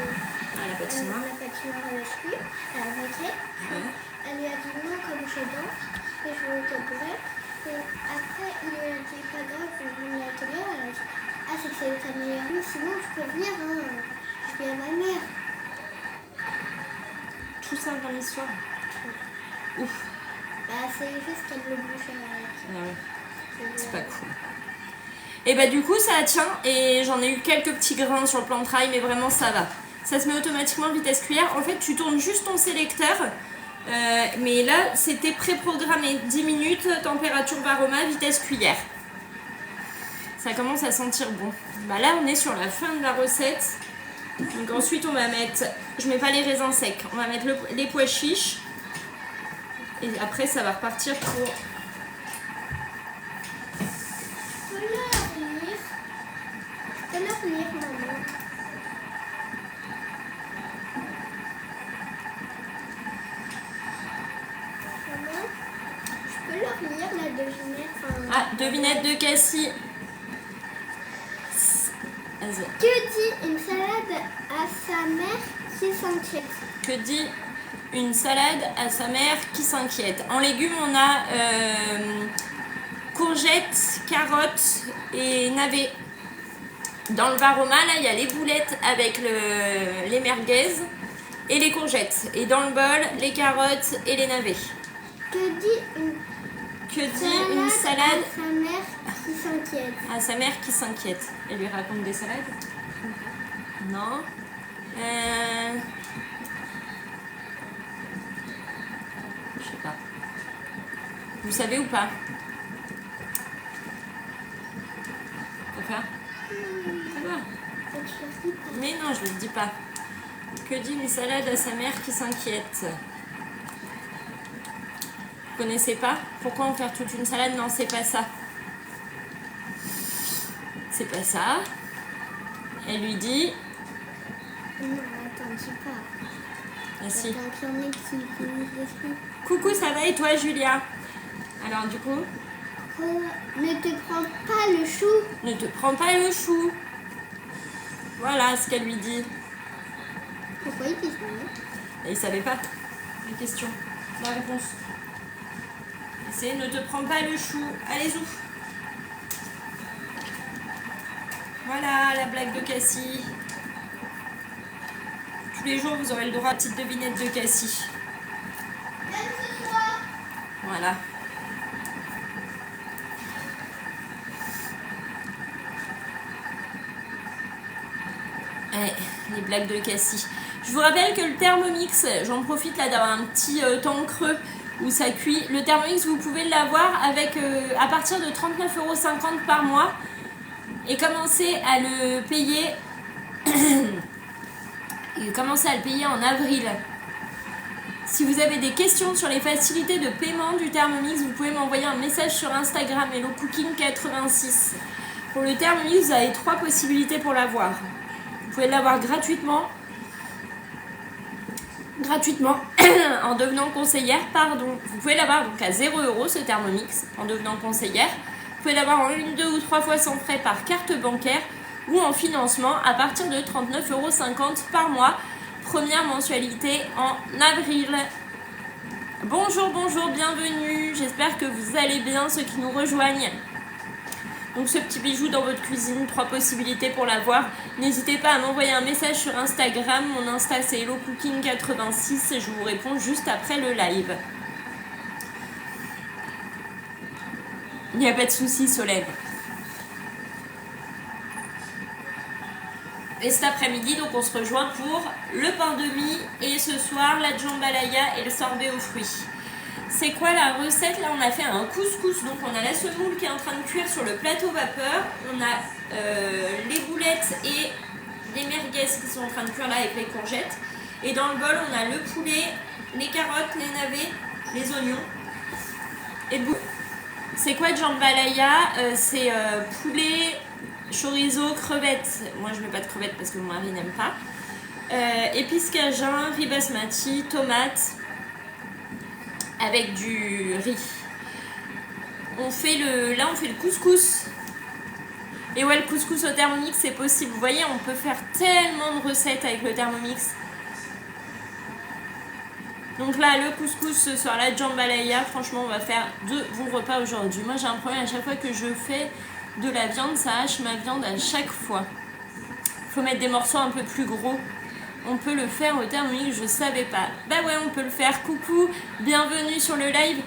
À la patinoire. à la patinoire avec lui, à la rentrée. Ouais. Elle lui a dit non comme je danse, et je veux au tabouret. Et après, il lui a dit pas grave, je vais venir à l'atelier. Elle a dit ah, c'est que c'est ta meilleure amie, sinon je peux venir, hein. Je vais à ma mère. Tout ça dans l'histoire. Ouf. Bah, c'est juste qu'elle le bouge avec. Ah ouais. C'est pas cool. Et bah du coup ça tient et j'en ai eu quelques petits grains sur le plan de travail mais vraiment ça va. Ça se met automatiquement vitesse cuillère. En fait tu tournes juste ton sélecteur mais là c'était préprogrammé. 10 minutes, température varoma, vitesse cuillère. Ça commence à sentir bon. Bah là on est sur la fin de la recette. Donc ensuite on va mettre, je mets pas les raisins secs, on va mettre les pois chiches. Et après ça va repartir pour... Je peux leur lire, maman. Maman, je peux leur lire la devinette. Ah, devinette de Cassie. Vas-y. Que dit une salade à sa mère qui s'inquiète? Que dit une salade à sa mère qui s'inquiète? En légumes, on a courgettes, carottes et navets. Dans le varoma, là, il y a les boulettes avec les merguez et les courgettes. Et dans le bol, les carottes et les navets. Que dit une salade à sa mère qui s'inquiète? À sa mère qui s'inquiète. Elle lui raconte des salades? Non. Je sais pas. Vous savez ou pas? Quoi? Mais non, je ne le dis pas. Que dit une salade à sa mère qui s'inquiète? Vous connaissez pas? Pourquoi en faire toute une salade? Non, c'est pas ça. C'est pas ça. Elle lui dit... Non, attends, dis pas. Ah si. Attends, qu'il y en ait qui finissent des trucs. Coucou, ça va et toi, Julia? Alors du coup... Ne te prends pas le chou. Ne te prends pas le chou. Voilà ce qu'elle lui dit. Pourquoi il dit ça? Et il savait pas la question, la réponse. C'est ne te prends pas le chou. Allez, ouf. Voilà la blague de Cassie. Tous les jours, vous aurez le droit à une petite devinette de Cassie. Même ce soir. Voilà. Ouais, les blagues de Cassie. Je vous rappelle que le Thermomix, j'en profite là d'avoir un petit temps creux où ça cuit. Le Thermomix, vous pouvez l'avoir avec à partir de 39,50 € par mois et commencer à le payer en avril. Si vous avez des questions sur les facilités de paiement du Thermomix, vous pouvez m'envoyer un message sur Instagram HelloCooking86. Pour le Thermomix, vous avez 3 possibilités pour l'avoir. Vous pouvez l'avoir gratuitement en devenant conseillère, Vous pouvez l'avoir donc à 0 € ce Thermomix en devenant conseillère. Vous pouvez l'avoir en 1, 2 ou 3 fois sans frais par carte bancaire ou en financement à partir de 39,50 € par mois. Première mensualité en avril. Bonjour, bienvenue. J'espère que vous allez bien, ceux qui nous rejoignent. Donc ce petit bijou dans votre cuisine, 3 possibilités pour l'avoir. N'hésitez pas à m'envoyer un message sur Instagram. Mon Insta c'est HelloCooking86 et je vous réponds juste après le live. Il n'y a pas de souci, Solène. Et cet après-midi, donc on se rejoint pour le pain de mie et ce soir la jambalaya et le sorbet aux fruits. C'est quoi la recette? Là, on a fait un couscous. Donc, on a la semoule qui est en train de cuire sur le plateau vapeur. On a les boulettes et les merguez qui sont en train de cuire là avec les courgettes. Et dans le bol, on a le poulet, les carottes, les navets, les oignons et le boulet. C'est quoi jambalaya? C'est poulet, chorizo, crevettes. Moi, je mets pas de crevettes parce que mon mari n'aime pas. Épices cajun, riz basmati, tomates. Avec du riz. On fait le couscous. Et ouais, le couscous au Thermomix, c'est possible. Vous voyez, on peut faire tellement de recettes avec le Thermomix. Donc là, le couscous ce soir, la jambalaya. Franchement, on va faire 2 bons repas aujourd'hui. Moi, j'ai un problème à chaque fois que je fais de la viande, ça hache ma viande à chaque fois. Il faut mettre des morceaux un peu plus gros. On peut le faire au Thermomix, je savais pas. Bah ouais, on peut le faire. Coucou, bienvenue sur le live.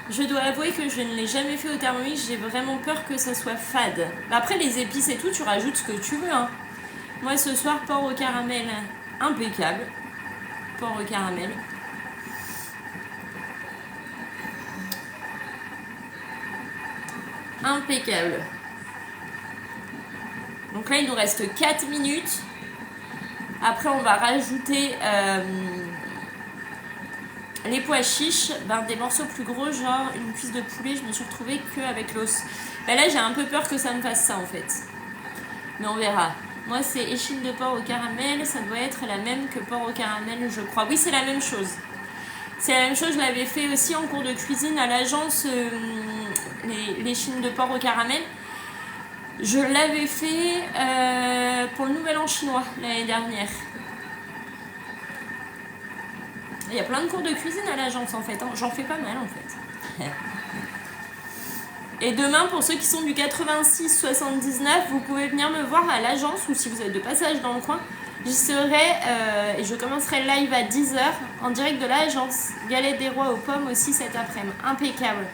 Je dois avouer que je ne l'ai jamais fait au Thermomix, j'ai vraiment peur que ça soit fade. Bah après, les épices et tout, tu rajoutes ce que tu veux. Hein. Moi, ce soir, porc au caramel, impeccable. Porc au caramel. Impeccable. Donc là, il nous reste 4 minutes. Après, on va rajouter les pois chiches, des morceaux plus gros, genre une cuisse de poulet. Je me suis retrouvée qu'avec l'os. Là, j'ai un peu peur que ça me fasse ça en fait. Mais on verra. Moi, c'est échine de porc au caramel. Ça doit être la même que porc au caramel, je crois. Oui, c'est la même chose. C'est la même chose. Je l'avais fait aussi en cours de cuisine à l'agence, l'échine de porc au caramel. Je l'avais fait pour le Nouvel An chinois l'année dernière. Il y a plein de cours de cuisine à l'agence en fait. J'en fais pas mal en fait. Et demain, pour ceux qui sont du 86-79, vous pouvez venir me voir à l'agence ou si vous êtes de passage dans le coin. J'y serai et je commencerai le live à 10h en direct de l'agence. Galette des rois aux pommes aussi cet après-midi. Impeccable.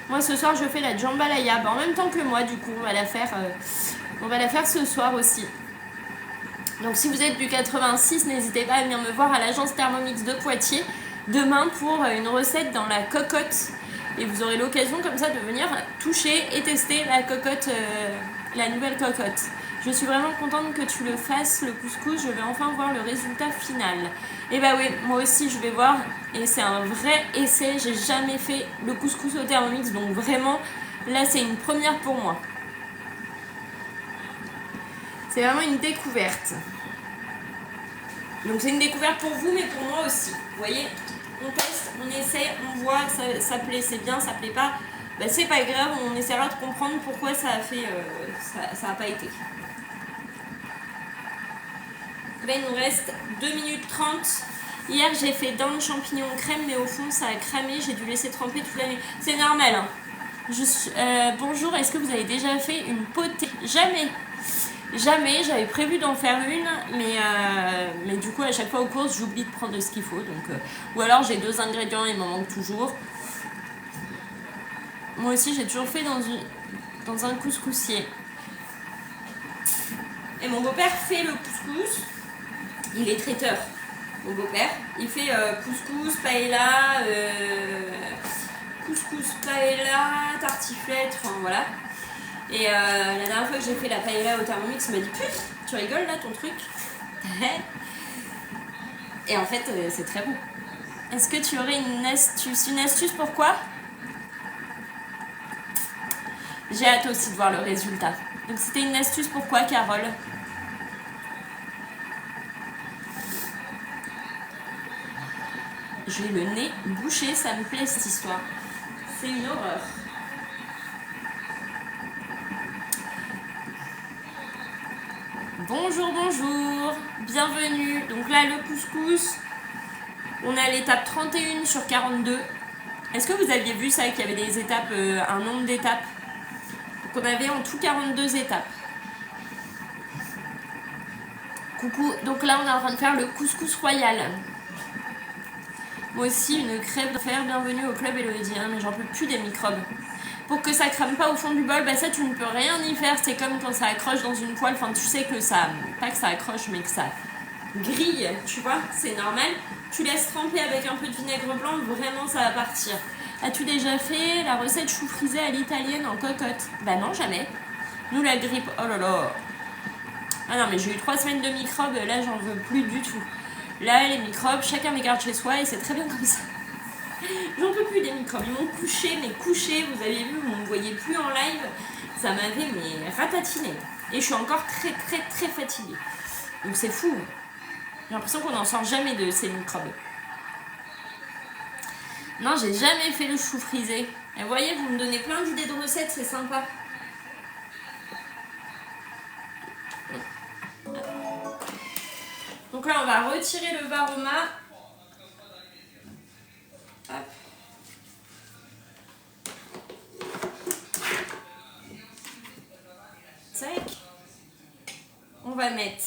Moi ce soir je fais la jambalaya. En même temps que moi du coup on va la faire ce soir aussi. Donc si vous êtes du 86, n'hésitez pas à venir me voir à l'agence Thermomix de Poitiers demain pour une recette dans la cocotte. Et vous aurez l'occasion comme ça de venir toucher et tester la cocotte, la nouvelle cocotte. Je suis vraiment contente que tu le fasses, le couscous. Je vais enfin voir le résultat final. Et bah oui, moi aussi je vais voir. Et c'est un vrai essai. J'ai jamais fait le couscous au Thermomix. Donc vraiment, là c'est une première pour moi. C'est vraiment une découverte. Donc c'est une découverte pour vous, mais pour moi aussi. Vous voyez, on teste, on essaie, on voit, ça plaît, c'est bien, ça plaît pas. C'est pas grave, on essaiera de comprendre pourquoi ça a fait, ça a pas été. Là il nous reste 2 minutes 30. Hier j'ai fait dinde champignon crème, mais au fond ça a cramé, j'ai dû laisser tremper toute la nuit. C'est normal. Hein. Bonjour, est-ce que vous avez déjà fait une potée? Jamais. Jamais, j'avais prévu d'en faire une, mais du coup à chaque fois aux courses j'oublie de prendre ce qu'il faut. Donc, ou alors j'ai 2 ingrédients et il m'en manque toujours. Moi aussi j'ai toujours fait dans un couscoussier. Et mon beau-père fait le couscous, il est traiteur. Mon beau-père, il fait couscous, paella, tartiflette, enfin voilà. Et la dernière fois que j'ai fait la paella au Thermomix, il m'a dit « Putain, tu rigoles là ton truc ?» Et en fait, c'est très bon. Est-ce que tu aurais une astuce? Une astuce pourquoi? J'ai hâte aussi de voir le résultat. Donc c'était une astuce pourquoi, Carole? J'ai le nez bouché, ça me plaît cette histoire. C'est une horreur. Bonjour, bonjour, bienvenue. Donc là, le couscous, on a l'étape 31 sur 42. Est-ce que vous aviez vu ça, qu'il y avait des étapes, un nombre d'étapes? Donc on avait en tout 42 étapes. Coucou, donc là on est en train de faire le couscous royal. Moi aussi, une crêpe de fer, bienvenue au club Élodien, mais j'en peux plus des microbes. Pour que ça crame pas au fond du bol, ça tu ne peux rien y faire, c'est comme quand ça accroche dans une poêle, enfin tu sais que ça, pas que ça accroche mais que ça grille, tu vois, c'est normal. Tu laisses tremper avec un peu de vinaigre blanc, vraiment ça va partir. As-tu déjà fait la recette chou frisé à l'italienne en cocotte? Bah non, jamais. Nous la grippe, oh là là. Ah non mais j'ai eu 3 semaines de microbes, là j'en veux plus du tout. Là les microbes, chacun les garde chez soi et c'est très bien comme ça. J'en peux plus des microbes, ils m'ont couché, vous avez vu, vous ne me voyez plus en live, ça m'avait ratatiné. Et je suis encore très très très fatiguée. Donc c'est fou. J'ai l'impression qu'on n'en sort jamais de ces microbes. Non, j'ai jamais fait le chou frisé. Et vous voyez, vous me donnez plein d'idées de recettes, c'est sympa. Donc là, on va retirer le varoma. Hop. Tac. On va mettre...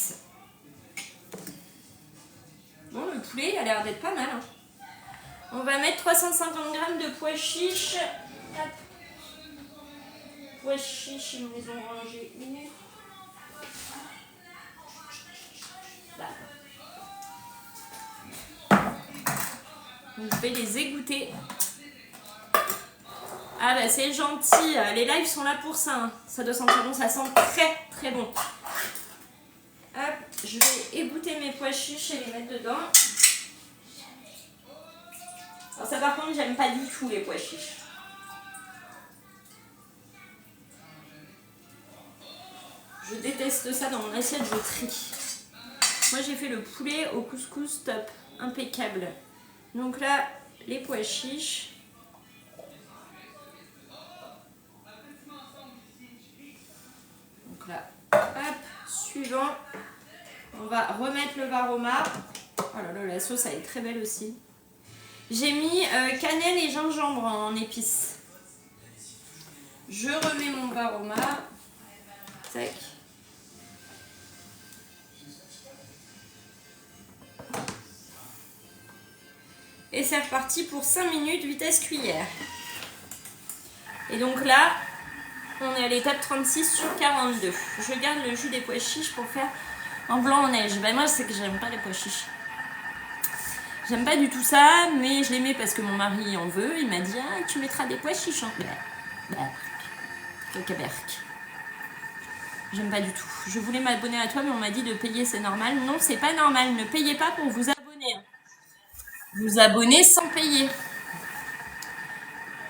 Bon, le poulet, il a l'air d'être pas mal. Hein. On va mettre 350 g de pois chiches. Hop. Pois chiches, ils me les ont rangés une. Donc, je vais les égoutter. Ah bah c'est gentil, les lives sont là pour ça. Hein. Ça doit sentir bon, ça sent très très bon. Hop, je vais égoutter mes pois chiches et les mettre dedans. Alors ça par contre, j'aime pas du tout les pois chiches. Je déteste ça dans mon assiette, je trie. Moi j'ai fait le poulet au couscous top, impeccable. Donc là, les pois chiches. Donc là, hop, suivant. On va remettre le varoma. Oh là là, la sauce elle est très belle aussi. J'ai mis cannelle et gingembre en épices. Je remets mon varoma. Tac. Et c'est reparti pour 5 minutes, vitesse cuillère. Et donc là, on est à l'étape 36 sur 42. Je garde le jus des pois chiches pour faire un blanc en neige. Ben moi, c'est que j'aime pas les pois chiches. J'aime pas du tout ça, mais je les mets parce que mon mari en veut. Il m'a dit, ah, tu mettras des pois chiches. Hein. Cacaberc. J'aime pas du tout. Je voulais m'abonner à toi, mais on m'a dit de payer, c'est normal. Non, c'est pas normal. Ne payez pas pour vous abonner. Vous abonner sans payer.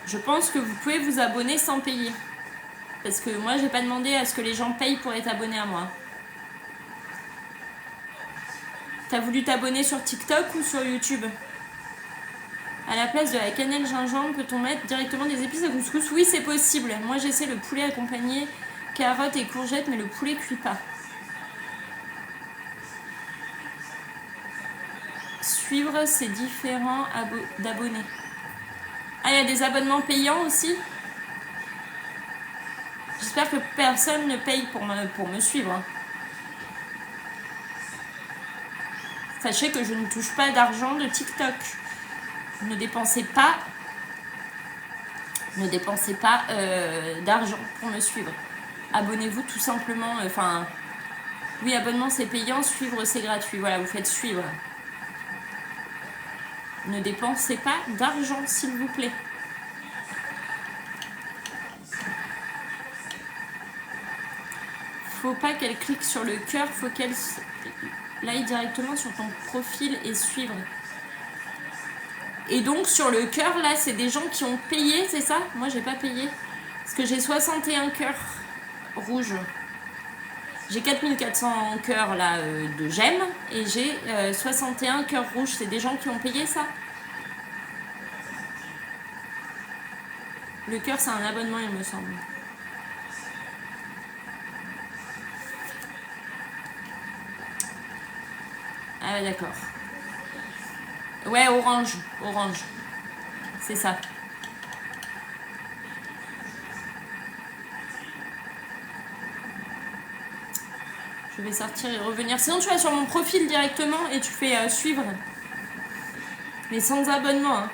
Je pense que vous pouvez vous abonner sans payer. Parce que moi, j'ai pas demandé à ce que les gens payent pour être abonnés à moi. T'as voulu t'abonner sur TikTok ou sur YouTube? À la place de la cannelle gingembre, peut-on mettre directement des épices à couscous? Oui, c'est possible. Moi, j'essaie le poulet accompagné carottes et courgettes, mais le poulet cuit pas. Suivre, c'est différent d'abonnés. Ah, il y a des abonnements payants aussi? J'espère que personne ne paye pour me suivre. Sachez que je ne touche pas d'argent de TikTok. Ne dépensez pas d'argent pour me suivre. Abonnez-vous tout simplement. Oui, abonnement c'est payant, suivre c'est gratuit. Voilà, vous faites suivre. Ne dépensez pas d'argent, s'il vous plaît. Faut pas qu'elle clique sur le cœur, faut qu'elle aille directement sur ton profil et suivre. Et donc sur le cœur, là, c'est des gens qui ont payé, c'est ça? Moi, j'ai pas payé. Parce que j'ai 61 cœurs rouges. J'ai 4400 cœurs là de j'aime et j'ai 61 cœurs rouges. C'est des gens qui ont payé ça? Le cœur, c'est un abonnement, il me semble. Ah ouais, d'accord. Ouais, orange. Orange. C'est ça. Je vais sortir et revenir. Sinon, tu vas sur mon profil directement et tu fais suivre. Mais sans abonnement. Hein.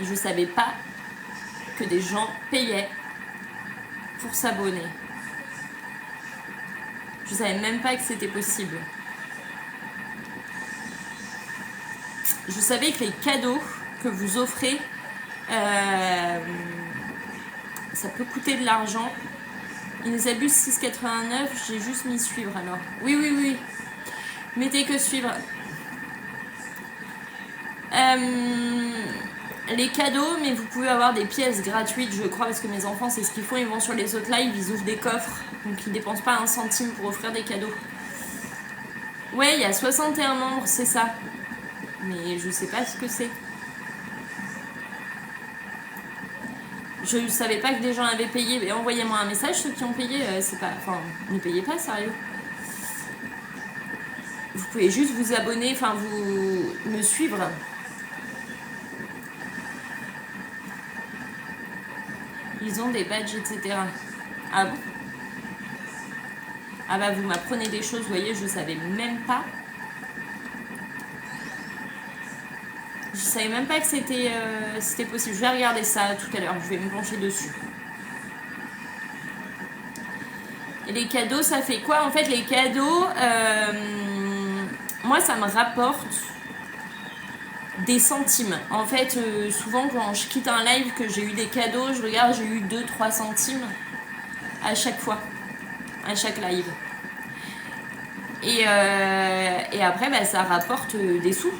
Et je savais pas que des gens payaient pour s'abonner. Je savais même pas que c'était possible. Je savais que les cadeaux que vous offrez, ça peut coûter de l'argent. Ils abusent 6,89. J'ai juste mis suivre alors. Oui, oui, oui. Mettez que suivre. Les cadeaux, mais vous pouvez avoir des pièces gratuites, je crois, parce que mes enfants, c'est ce qu'ils font. Ils vont sur les autres lives, ils ouvrent des coffres. Donc, ils ne dépensent pas un centime pour offrir des cadeaux. Ouais, il y a 61 membres, c'est ça. Mais je sais pas ce que c'est. Je ne savais pas que des gens avaient payé. Mais envoyez-moi un message, ceux qui ont payé, c'est pas... Enfin, ne payez pas, sérieux. Vous pouvez juste vous abonner, enfin, vous me suivre. Ils ont des badges, etc. Ah bon? Ah bah vous m'apprenez des choses, vous voyez, je savais même pas. Je savais même pas que c'était possible. Je vais regarder ça tout à l'heure, je vais me pencher dessus. Et les cadeaux, ça fait quoi? En fait, les cadeaux, moi, ça me rapporte des centimes. En fait, souvent, quand je quitte un live, que j'ai eu des cadeaux, je regarde, j'ai eu 2-3 centimes. à chaque fois, à chaque live. Et après, bah, ça rapporte des sous.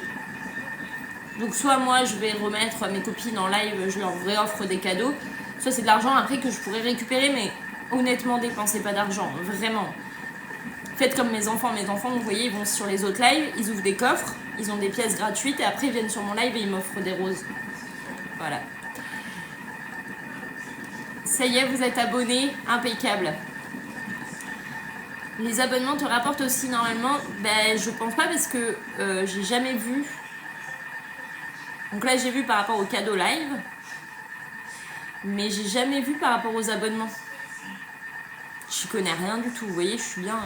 Donc soit moi, je vais remettre mes copines en live, je leur réoffre des cadeaux. Soit c'est de l'argent après que je pourrais récupérer, mais honnêtement, dépensez pas d'argent, vraiment. Faites comme mes enfants. Mes enfants, vous voyez, ils vont sur les autres lives, ils ouvrent des coffres, ils ont des pièces gratuites et après ils viennent sur mon live et ils m'offrent des roses. Voilà. Ça y est, vous êtes abonnés, impeccable. Les abonnements te rapportent aussi normalement? Ben, je pense pas parce que j'ai jamais vu. Donc là, j'ai vu par rapport au cadeau live, mais j'ai jamais vu par rapport aux abonnements. Je connais rien du tout, vous voyez, je suis bien.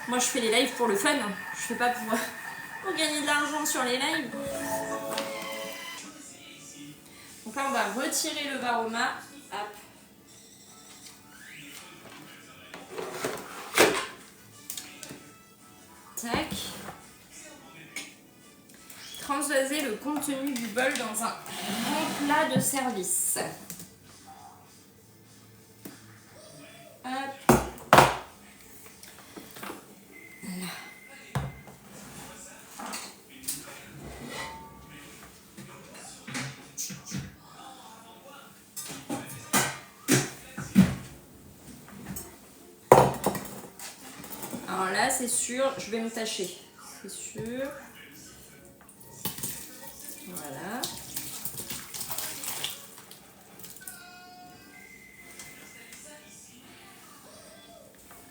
Moi, je fais les lives pour le fun. Je fais pas pour gagner de l'argent sur les lives. Donc là, on va retirer le varoma. Hop. Tac. Transvaser le contenu du bol dans un grand plat de service. Hop. Là. Alors là, c'est sûr, je vais me tâcher. C'est sûr. Voilà.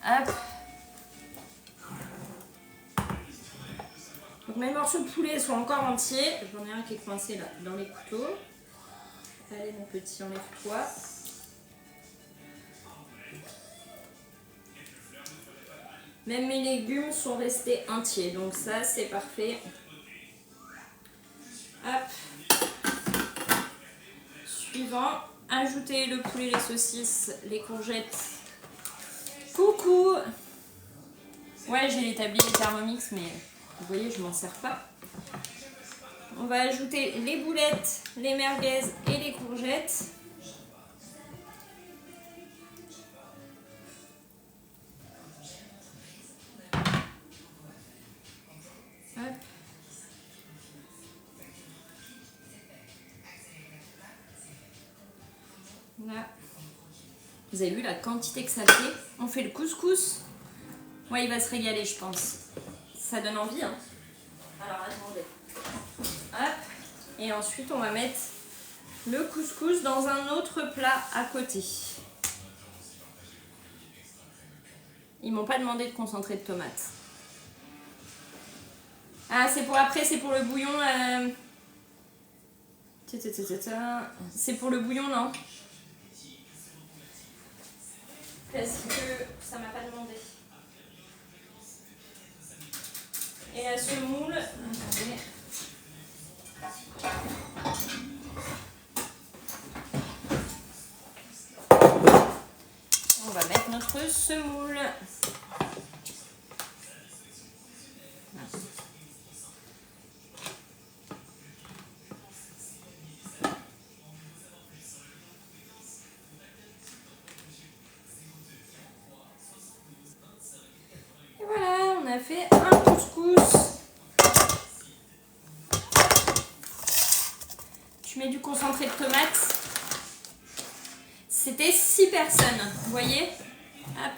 Hop. Donc mes morceaux de poulet sont encore entiers. J'en ai un qui est coincé là dans les couteaux. Allez mon petit, enlève-toi. Même mes légumes sont restés entiers, donc ça c'est parfait. Hop. Suivant, ajouter le poulet, les saucisses, les courgettes. Coucou. Ouais, j'ai les tabliers Thermomix, mais vous voyez, je m'en sers pas. On va ajouter les boulettes, les merguez et les courgettes. Hop. Là. Vous avez vu la quantité que ça fait? On fait le couscous. Ouais, il va se régaler, je pense. Ça donne envie, hein. Alors, attendez. Hop. Et ensuite, on va mettre le couscous dans un autre plat à côté. Ils m'ont pas demandé de concentré de tomates. Ah, c'est pour après, c'est pour le bouillon. C'est pour le bouillon, non? Parce que ça m'a pas demandé. Et la semoule. Attendez. On va mettre notre semoule. Et voilà, on a fait un couscous. Tu mets du concentré de tomates. C'était 6 personnes, vous voyez? Hop.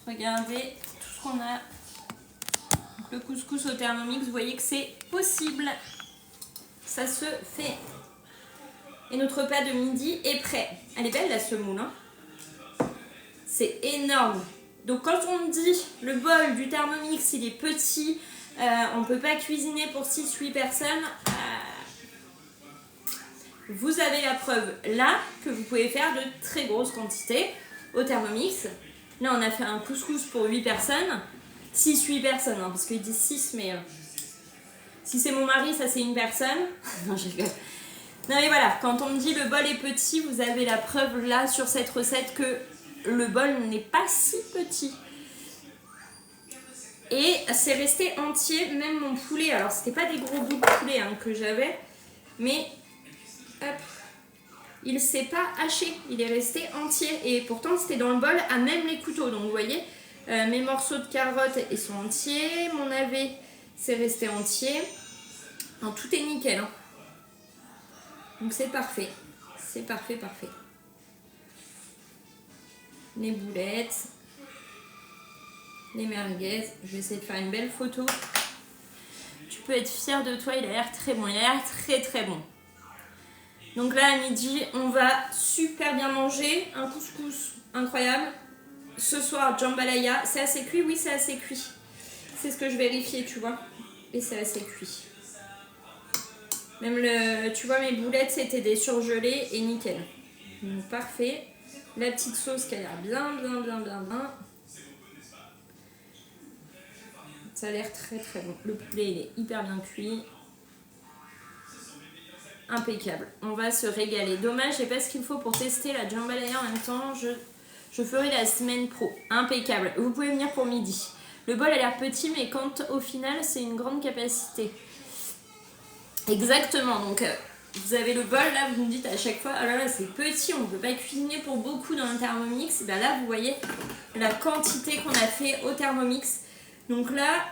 Regardez tout ce qu'on a. Donc, le couscous au Thermomix, vous voyez que c'est possible. Ça se fait. Et notre plat de midi est prêt. Elle est belle la semoule, hein? C'est énorme. Donc quand on me dit le bol du Thermomix il est petit, on ne peut pas cuisiner pour 6-8 personnes, vous avez la preuve là que vous pouvez faire de très grosses quantités au Thermomix. Là on a fait un couscous pour 8 personnes, 6-8 personnes, hein, parce qu'ils disent 6 mais si c'est mon mari ça c'est une personne. Non je rigole. Non mais voilà, quand on me dit le bol est petit, vous avez la preuve là sur cette recette que le bol n'est pas si petit. Et c'est resté entier, même mon poulet. Alors c'était pas des gros bouts de poulet hein, que j'avais, mais hop, il s'est pas haché, il est resté entier. Et pourtant, c'était dans le bol à même les couteaux. Donc, vous voyez, mes morceaux de carottes, ils sont entiers. Mon navet, c'est resté entier. Non, tout est nickel. Hein. Donc, c'est parfait. C'est parfait, parfait. Les boulettes. Les merguez. Je vais essayer de faire une belle photo. Tu peux être fier de toi, il a l'air très bon. Il a l'air très, très bon. Donc là, à midi, on va super bien manger. Un couscous incroyable. Ce soir, jambalaya. C'est assez cuit? Oui, c'est assez cuit. C'est ce que je vérifiais, tu vois. Et c'est assez cuit. Même tu vois, mes boulettes, c'était des surgelés et nickel. Donc parfait. La petite sauce qui a l'air bien. Ça a l'air très très bon. Le poulet, il est hyper bien cuit. Impeccable. On va se régaler. Dommage, j'ai pas ce qu'il faut pour tester la jambalaya en même temps. Je ferai la semaine pro. Impeccable. Vous pouvez venir pour midi. Le bol a l'air petit, mais quand au final, c'est une grande capacité. Exactement. Donc, vous avez le bol, là, vous me dites à chaque fois, oh là là, c'est petit, on ne peut pas cuisiner pour beaucoup dans le Thermomix. Et bien là, vous voyez la quantité qu'on a fait au Thermomix. Donc là,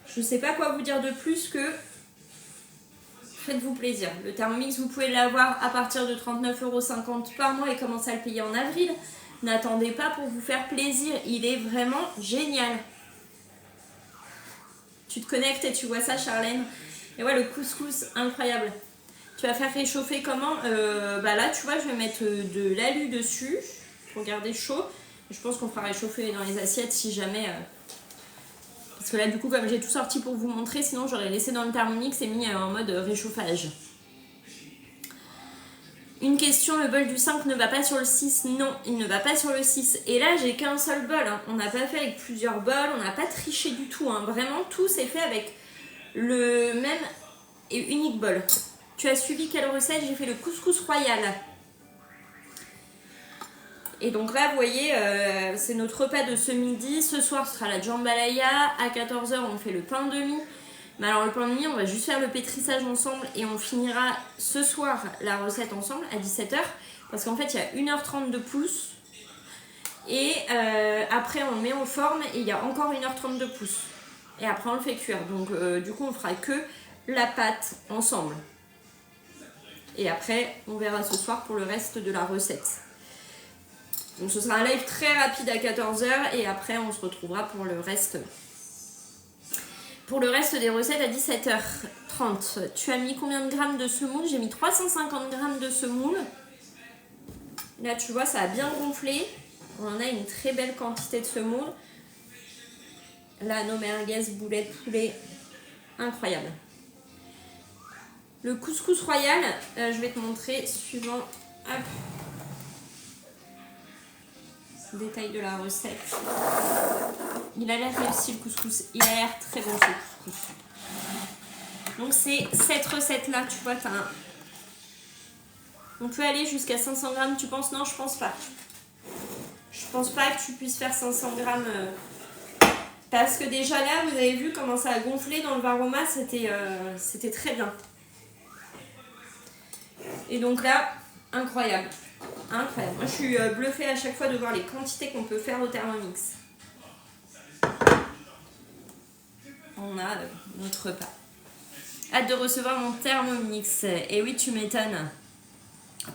je ne sais pas quoi vous dire de plus que faites-vous plaisir. Le Thermomix, vous pouvez l'avoir à partir de 39,50 € par mois et commencer à le payer en avril. N'attendez pas pour vous faire plaisir. Il est vraiment génial. Tu te connectes et tu vois ça, Charlène. Et ouais, le couscous, incroyable. Tu vas faire réchauffer comment? Bah là, tu vois, je vais mettre de l'alu dessus pour garder chaud. Je pense qu'on fera réchauffer dans les assiettes si jamais... Parce que là, du coup, comme j'ai tout sorti pour vous montrer, sinon j'aurais laissé dans le Thermomix et mis en mode réchauffage. Une question, le bol du 5 ne va pas sur le 6? Non, il ne va pas sur le 6. Et là, j'ai qu'un seul bol. Hein. On n'a pas fait avec plusieurs bols, on n'a pas triché du tout. Hein. Vraiment, tout s'est fait avec le même et unique bol. Tu as suivi quelle recette? J'ai fait le couscous royal. Et donc là, vous voyez, c'est notre repas de ce midi. Ce soir, ce sera la jambalaya. À 14 h, on fait le pain de mie. Mais alors, le pain de mie, on va juste faire le pétrissage ensemble et on finira ce soir la recette ensemble à 17 h. Parce qu'en fait, il y a 1h30 de pouce. Et après, on le met en forme et il y a encore 1h30 de pouce. Et après, on le fait cuire. Donc, du coup, on fera que la pâte ensemble. Et après, on verra ce soir pour le reste de la recette. Donc ce sera un live très rapide à 14 h et après on se retrouvera pour le reste des recettes à 17h30. Tu as mis combien de grammes de semoule? J'ai mis 350 grammes de semoule. Là tu vois, ça a bien gonflé. On en a une très belle quantité de semoule. Là, nos merguez, boulettes, poulet, incroyable. Le couscous royal, je vais te montrer suivant. Hop. Détail de la recette. Il a l'air réussi le couscous. Il a l'air très bon ce couscous. Donc c'est cette recette là, tu vois, on peut aller jusqu'à 500 grammes, tu penses? Non, je pense pas. Je pense pas que tu puisses faire 500 grammes. Parce que déjà là, vous avez vu comment ça a gonflé dans le Varoma, c'était très bien. Et donc là, incroyable. Incroyable. Moi, je suis bluffée à chaque fois de voir les quantités qu'on peut faire au Thermomix. On a notre repas. Hâte de recevoir mon Thermomix. Et oui, tu m'étonnes.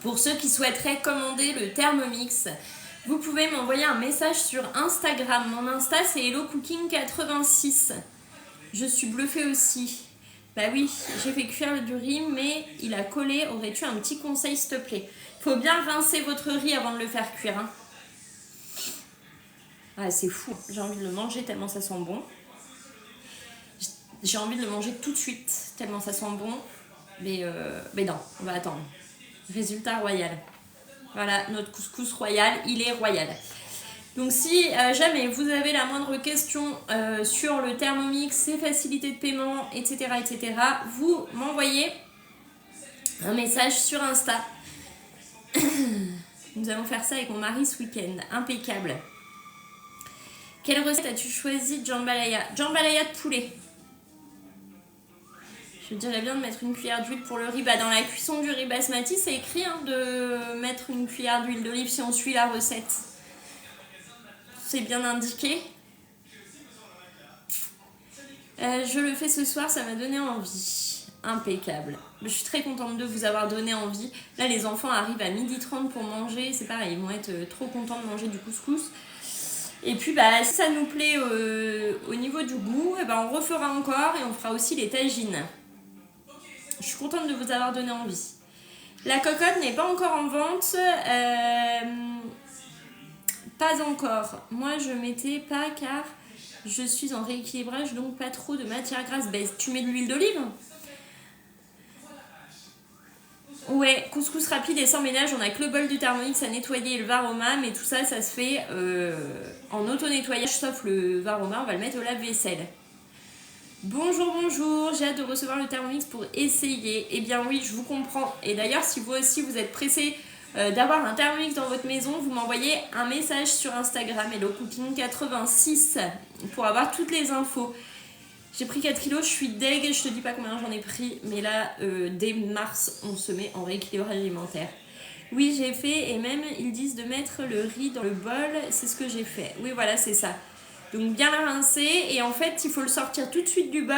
Pour ceux qui souhaiteraient commander le Thermomix, vous pouvez m'envoyer un message sur Instagram. Mon Insta, c'est HelloCooking86. Je suis bluffée aussi. Bah oui, j'ai fait cuire du riz, mais il a collé. Aurais-tu un petit conseil, s'il te plaît? Faut bien rincer votre riz avant de le faire cuire. Hein. Ah, c'est fou. J'ai envie de le manger tellement ça sent bon. J'ai envie de le manger tout de suite tellement ça sent bon. Mais non, on va attendre. Résultat royal. Voilà, notre couscous royal, il est royal. Donc si jamais vous avez la moindre question sur le Thermomix, ses facilités de paiement, etc., vous m'envoyez un message sur Insta. Nous allons faire ça avec mon mari ce week-end. Impeccable. Quelle recette as-tu choisi de jambalaya? Jambalaya de poulet. Je dirais bien de mettre une cuillère d'huile pour le riz. Bah, dans la cuisson du riz basmati, c'est écrit hein, de mettre une cuillère d'huile d'olive si on suit la recette. C'est bien indiqué. Je le fais ce soir, ça m'a donné envie. Impeccable. Je suis très contente de vous avoir donné envie. Là, les enfants arrivent à 12h30 pour manger. C'est pareil, ils vont être trop contents de manger du couscous. Et puis, bah, si ça nous plaît au niveau du goût, et bah, on refera encore et on fera aussi les tagines. Je suis contente de vous avoir donné envie. La cocotte n'est pas encore en vente. Pas encore. Moi, je mettais pas car je suis en rééquilibrage, donc pas trop de matière grasse. Ben, tu mets de l'huile d'olive? Ouais, couscous rapide et sans ménage. On a que le bol du Thermomix à nettoyer et le Varoma, mais tout ça, ça se fait en auto-nettoyage, sauf le Varoma, on va le mettre au lave-vaisselle. Bonjour, bonjour, j'ai hâte de recevoir le Thermomix pour essayer. Eh bien oui, je vous comprends. Et d'ailleurs, si vous aussi vous êtes pressé d'avoir un Thermomix dans votre maison, vous m'envoyez un message sur Instagram, HelloCooking86, pour avoir toutes les infos. J'ai pris 4 kilos, je suis deg, je te dis pas combien j'en ai pris, mais là, dès mars, on se met en rééquilibrage alimentaire. Oui, j'ai fait, et même, ils disent de mettre le riz dans le bol, c'est ce que j'ai fait. Oui, voilà, c'est ça. Donc bien la rincer, et en fait, il faut le sortir tout de suite du bol,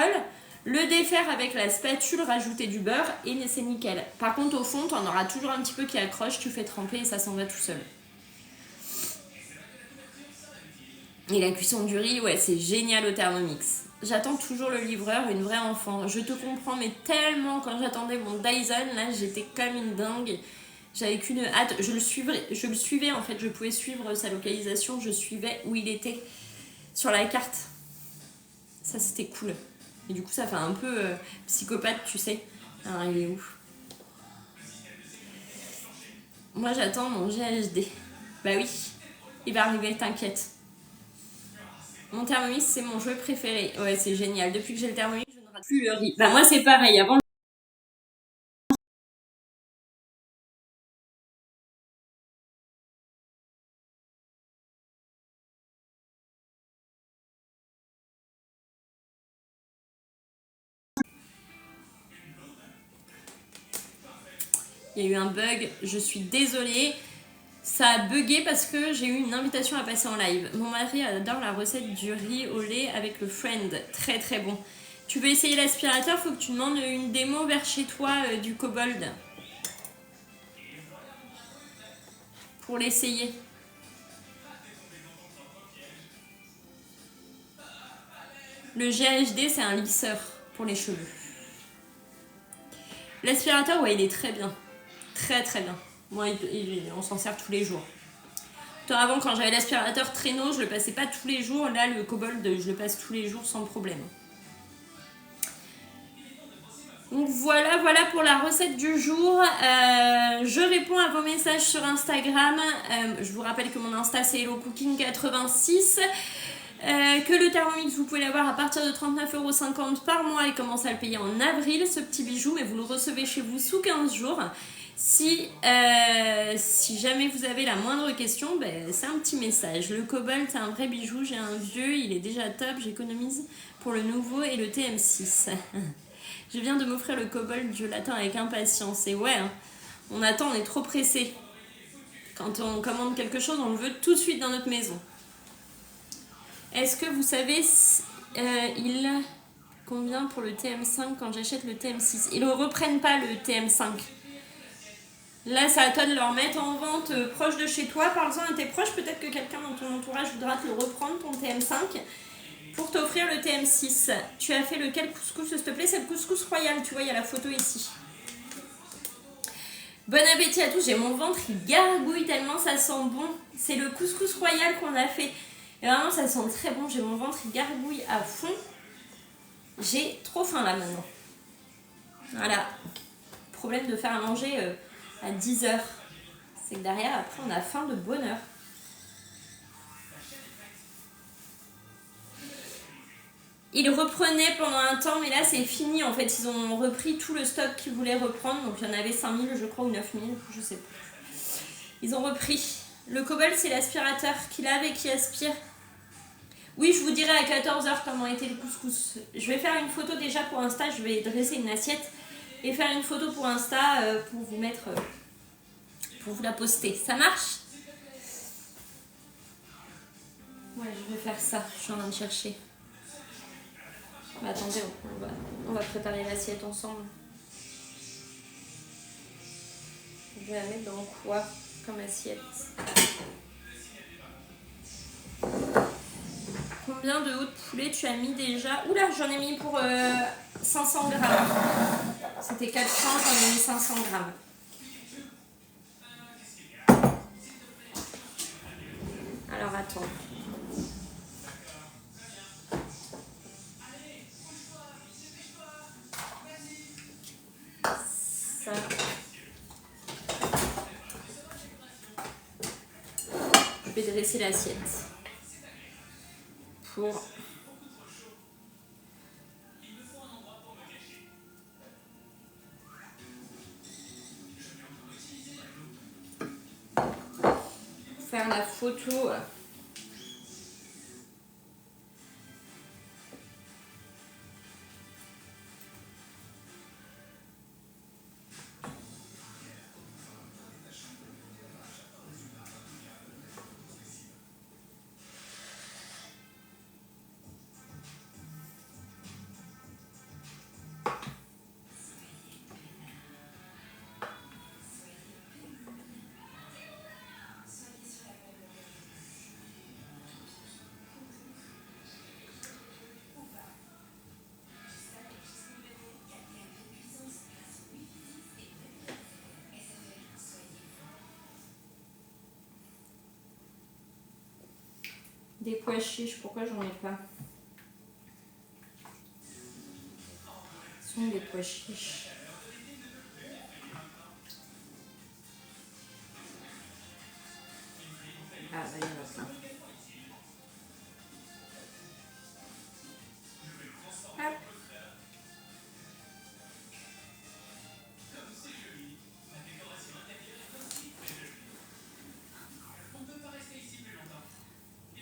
le défaire avec la spatule, rajouter du beurre, et c'est nickel. Par contre, au fond, t'en auras toujours un petit peu qui accroche, tu fais tremper, et ça s'en va tout seul. Et la cuisson du riz, ouais, c'est génial au Thermomix. J'attends toujours le livreur, une vraie enfant. Je te comprends, mais tellement quand j'attendais mon Dyson, là, j'étais comme une dingue. J'avais qu'une hâte. Je le suivais en fait, je pouvais suivre sa localisation, je suivais où il était sur la carte. Ça, c'était cool. Et du coup, ça fait un peu psychopathe, tu sais. Alors, il est où? Moi, j'attends mon GHD. Bah oui, il va arriver, t'inquiète. Mon Thermomix, c'est mon jouet préféré. Ouais, c'est génial. Depuis que j'ai le Thermomix, je ne rate plus le riz. Bah moi, c'est pareil. Avant, il y a eu un bug. Je suis désolée. Ça a bugué parce que j'ai eu une invitation à passer en live. Mon mari adore la recette du riz au lait avec le Friend. Très très bon. Tu veux essayer l'aspirateur, faut que tu demandes une démo vers chez toi du Kobold. Pour l'essayer. Le GHD, c'est un lisseur pour les cheveux. L'aspirateur, ouais, il est très bien. Très très bien. Moi, on s'en sert tous les jours. Avant, quand j'avais l'aspirateur traîneau, je le passais pas tous les jours. Là, le Kobold, je le passe tous les jours sans problème. Donc voilà pour la recette du jour. Je réponds à vos messages sur Instagram. Je vous rappelle que mon Insta, c'est HelloCooking86. Que le Thermomix, vous pouvez l'avoir à partir de 39,50€ par mois et commencer à le payer en avril, ce petit bijou, mais vous le recevez chez vous sous 15 jours. Si jamais vous avez la moindre question, c'est un petit message. Le Cobalt, c'est un vrai bijou. J'ai un vieux, il est déjà top. J'économise pour le nouveau et le TM6. Je viens de m'offrir le Cobalt, je l'attends avec impatience. Et ouais, hein, on attend, on est trop pressé. Quand on commande quelque chose, on le veut tout de suite dans notre maison. Est-ce que vous savez combien pour le TM5 quand j'achète le TM6? Ils ne reprennent pas le TM5. Là, c'est à toi de le remettre en vente proche de chez toi. Parle-en à tes proches. Peut-être que quelqu'un dans ton entourage voudra te le reprendre, ton TM5, pour t'offrir le TM6. Tu as fait lequel couscous, s'il te plaît? C'est le couscous royal. Tu vois, il y a la photo ici. Bon appétit à tous. J'ai mon ventre qui gargouille tellement ça sent bon. C'est le couscous royal qu'on a fait. Et vraiment, ça sent très bon. J'ai mon ventre qui gargouille à fond. J'ai trop faim là maintenant. Voilà. Problème de faire à manger à 10h. C'est que derrière, après, on a faim de bonheur. Ils reprenaient pendant un temps, mais là, c'est fini. En fait, ils ont repris tout le stock qu'ils voulaient reprendre. Donc, il y en avait 5000, je crois, ou 9000, je sais plus. Ils ont repris. Le Cobalt, c'est l'aspirateur qu'il a et qui aspire. Oui, je vous dirai à 14h comment était le couscous. Je vais faire une photo déjà pour Insta, je vais dresser une assiette et faire une photo pour Insta pour vous mettre, pour vous la poster. Ça marche? Ouais, je vais faire ça, je suis en train de chercher. Bah, attendez, on va préparer l'assiette ensemble. Je vais la mettre dans quoi comme assiette? Combien de hauts de poulet tu as mis déjà? Oula, j'en ai mis pour 500 grammes. C'était 400, j'en ai mis 500 grammes. Alors attends. Ça. Je vais dresser l'assiette. Pour faire la photo. Des pois chiches, pourquoi j'en ai pas? Ce sont des pois chiches. Ah, bah, il y en a plein. Hop.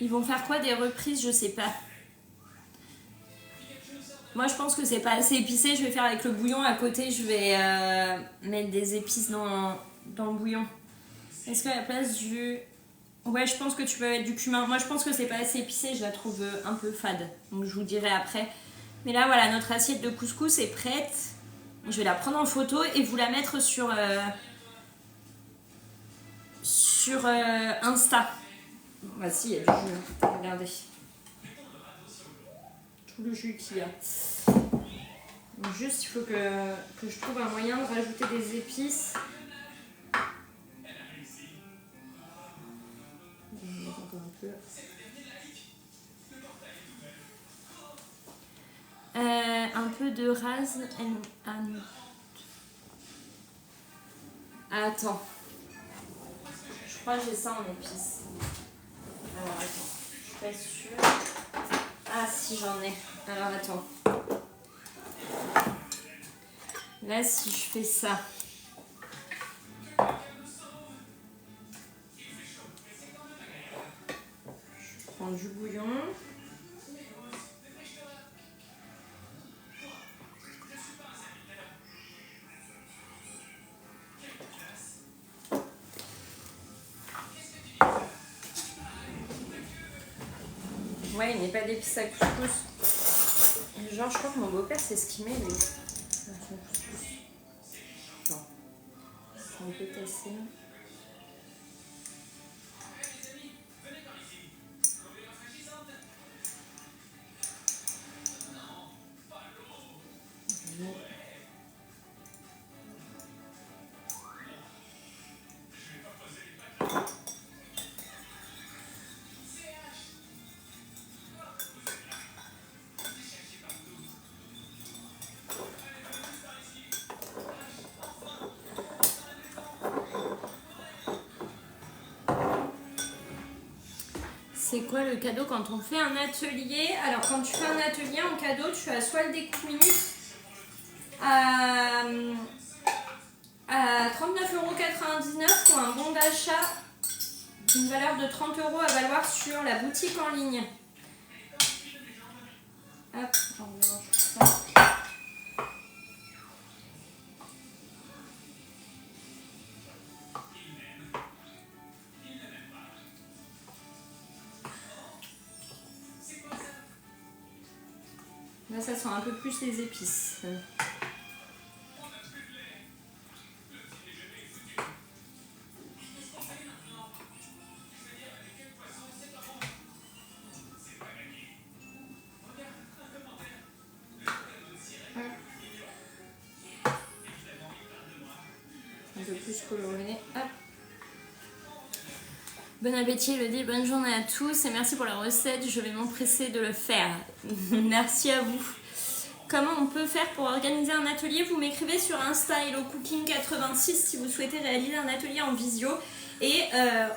Ils vont faire quoi, des reprises? Je sais pas. Moi, je pense que c'est pas assez épicé. Je vais faire avec le bouillon à côté. Je vais mettre des épices dans le bouillon. Est-ce qu'à la place du... Ouais, je pense que tu peux mettre du cumin. Moi, je pense que c'est pas assez épicé. Je la trouve un peu fade. Donc, je vous dirai après. Mais là, voilà, notre assiette de couscous est prête. Je vais la prendre en photo et vous la mettre sur Insta. Voici, il y a du jus. Regardez. Tout le jus qu'il y a. Donc juste, il faut que je trouve un moyen de rajouter des épices. Un peu de ras. Attends. Je crois que j'ai ça en épices. Alors attends. Je suis pas sûre. Ah si, j'en ai. Alors attends. Là, si je fais ça. Je prends du bouillon. Ouais, il n'y a pas d'épices à couscous. Genre, je crois que mon beau-père, c'est ce qu'il met, lui. Attends. On peut tasser. C'est quoi le cadeau quand on fait un atelier? Alors, quand tu fais un atelier en cadeau, tu as soit le découpe minute à 39,99 € ou un bon d'achat d'une valeur de 30 € à valoir sur la boutique en ligne. Hop, on mélange ça. Là, ça sent un peu plus les épices. Un peu plus coloré. Hop. Bon appétit Elodie, bonne journée à tous et merci pour la recette, je vais m'empresser de le faire. Merci à vous. Comment on peut faire pour organiser un atelier? Vous m'écrivez sur Insta HelloCooking86 si vous souhaitez réaliser un atelier en visio et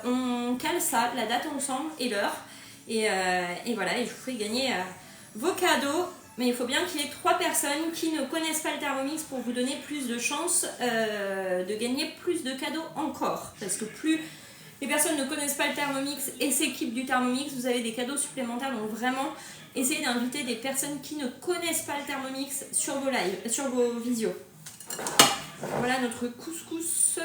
on cale ça, la date ensemble et l'heure et voilà, et je vous fais gagner vos cadeaux. Mais il faut bien qu'il y ait 3 personnes qui ne connaissent pas le Thermomix pour vous donner plus de chances de gagner plus de cadeaux encore. Parce que plus les personnes ne connaissent pas le Thermomix et s'équipent du Thermomix, vous avez des cadeaux supplémentaires. Donc vraiment, essayez d'inviter des personnes qui ne connaissent pas le Thermomix sur vos lives, sur vos visios. Voilà notre couscous.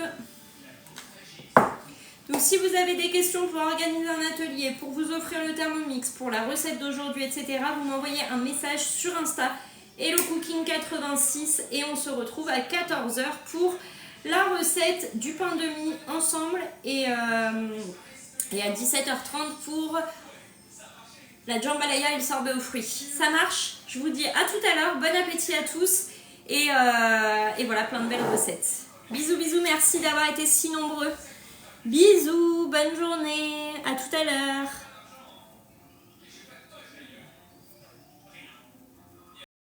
Donc si vous avez des questions pour organiser un atelier, pour vous offrir le Thermomix, pour la recette d'aujourd'hui, etc., vous m'envoyez un message sur Insta HelloCooking86 et on se retrouve à 14h pour la recette du pain de mie ensemble et à 17h30 pour la jambalaya et le sorbet aux fruits. Ça marche? Je vous dis à tout à l'heure, bon appétit à tous et voilà, plein de belles recettes. Bisous, bisous, merci d'avoir été si nombreux. Bisous, bonne journée, à tout à l'heure.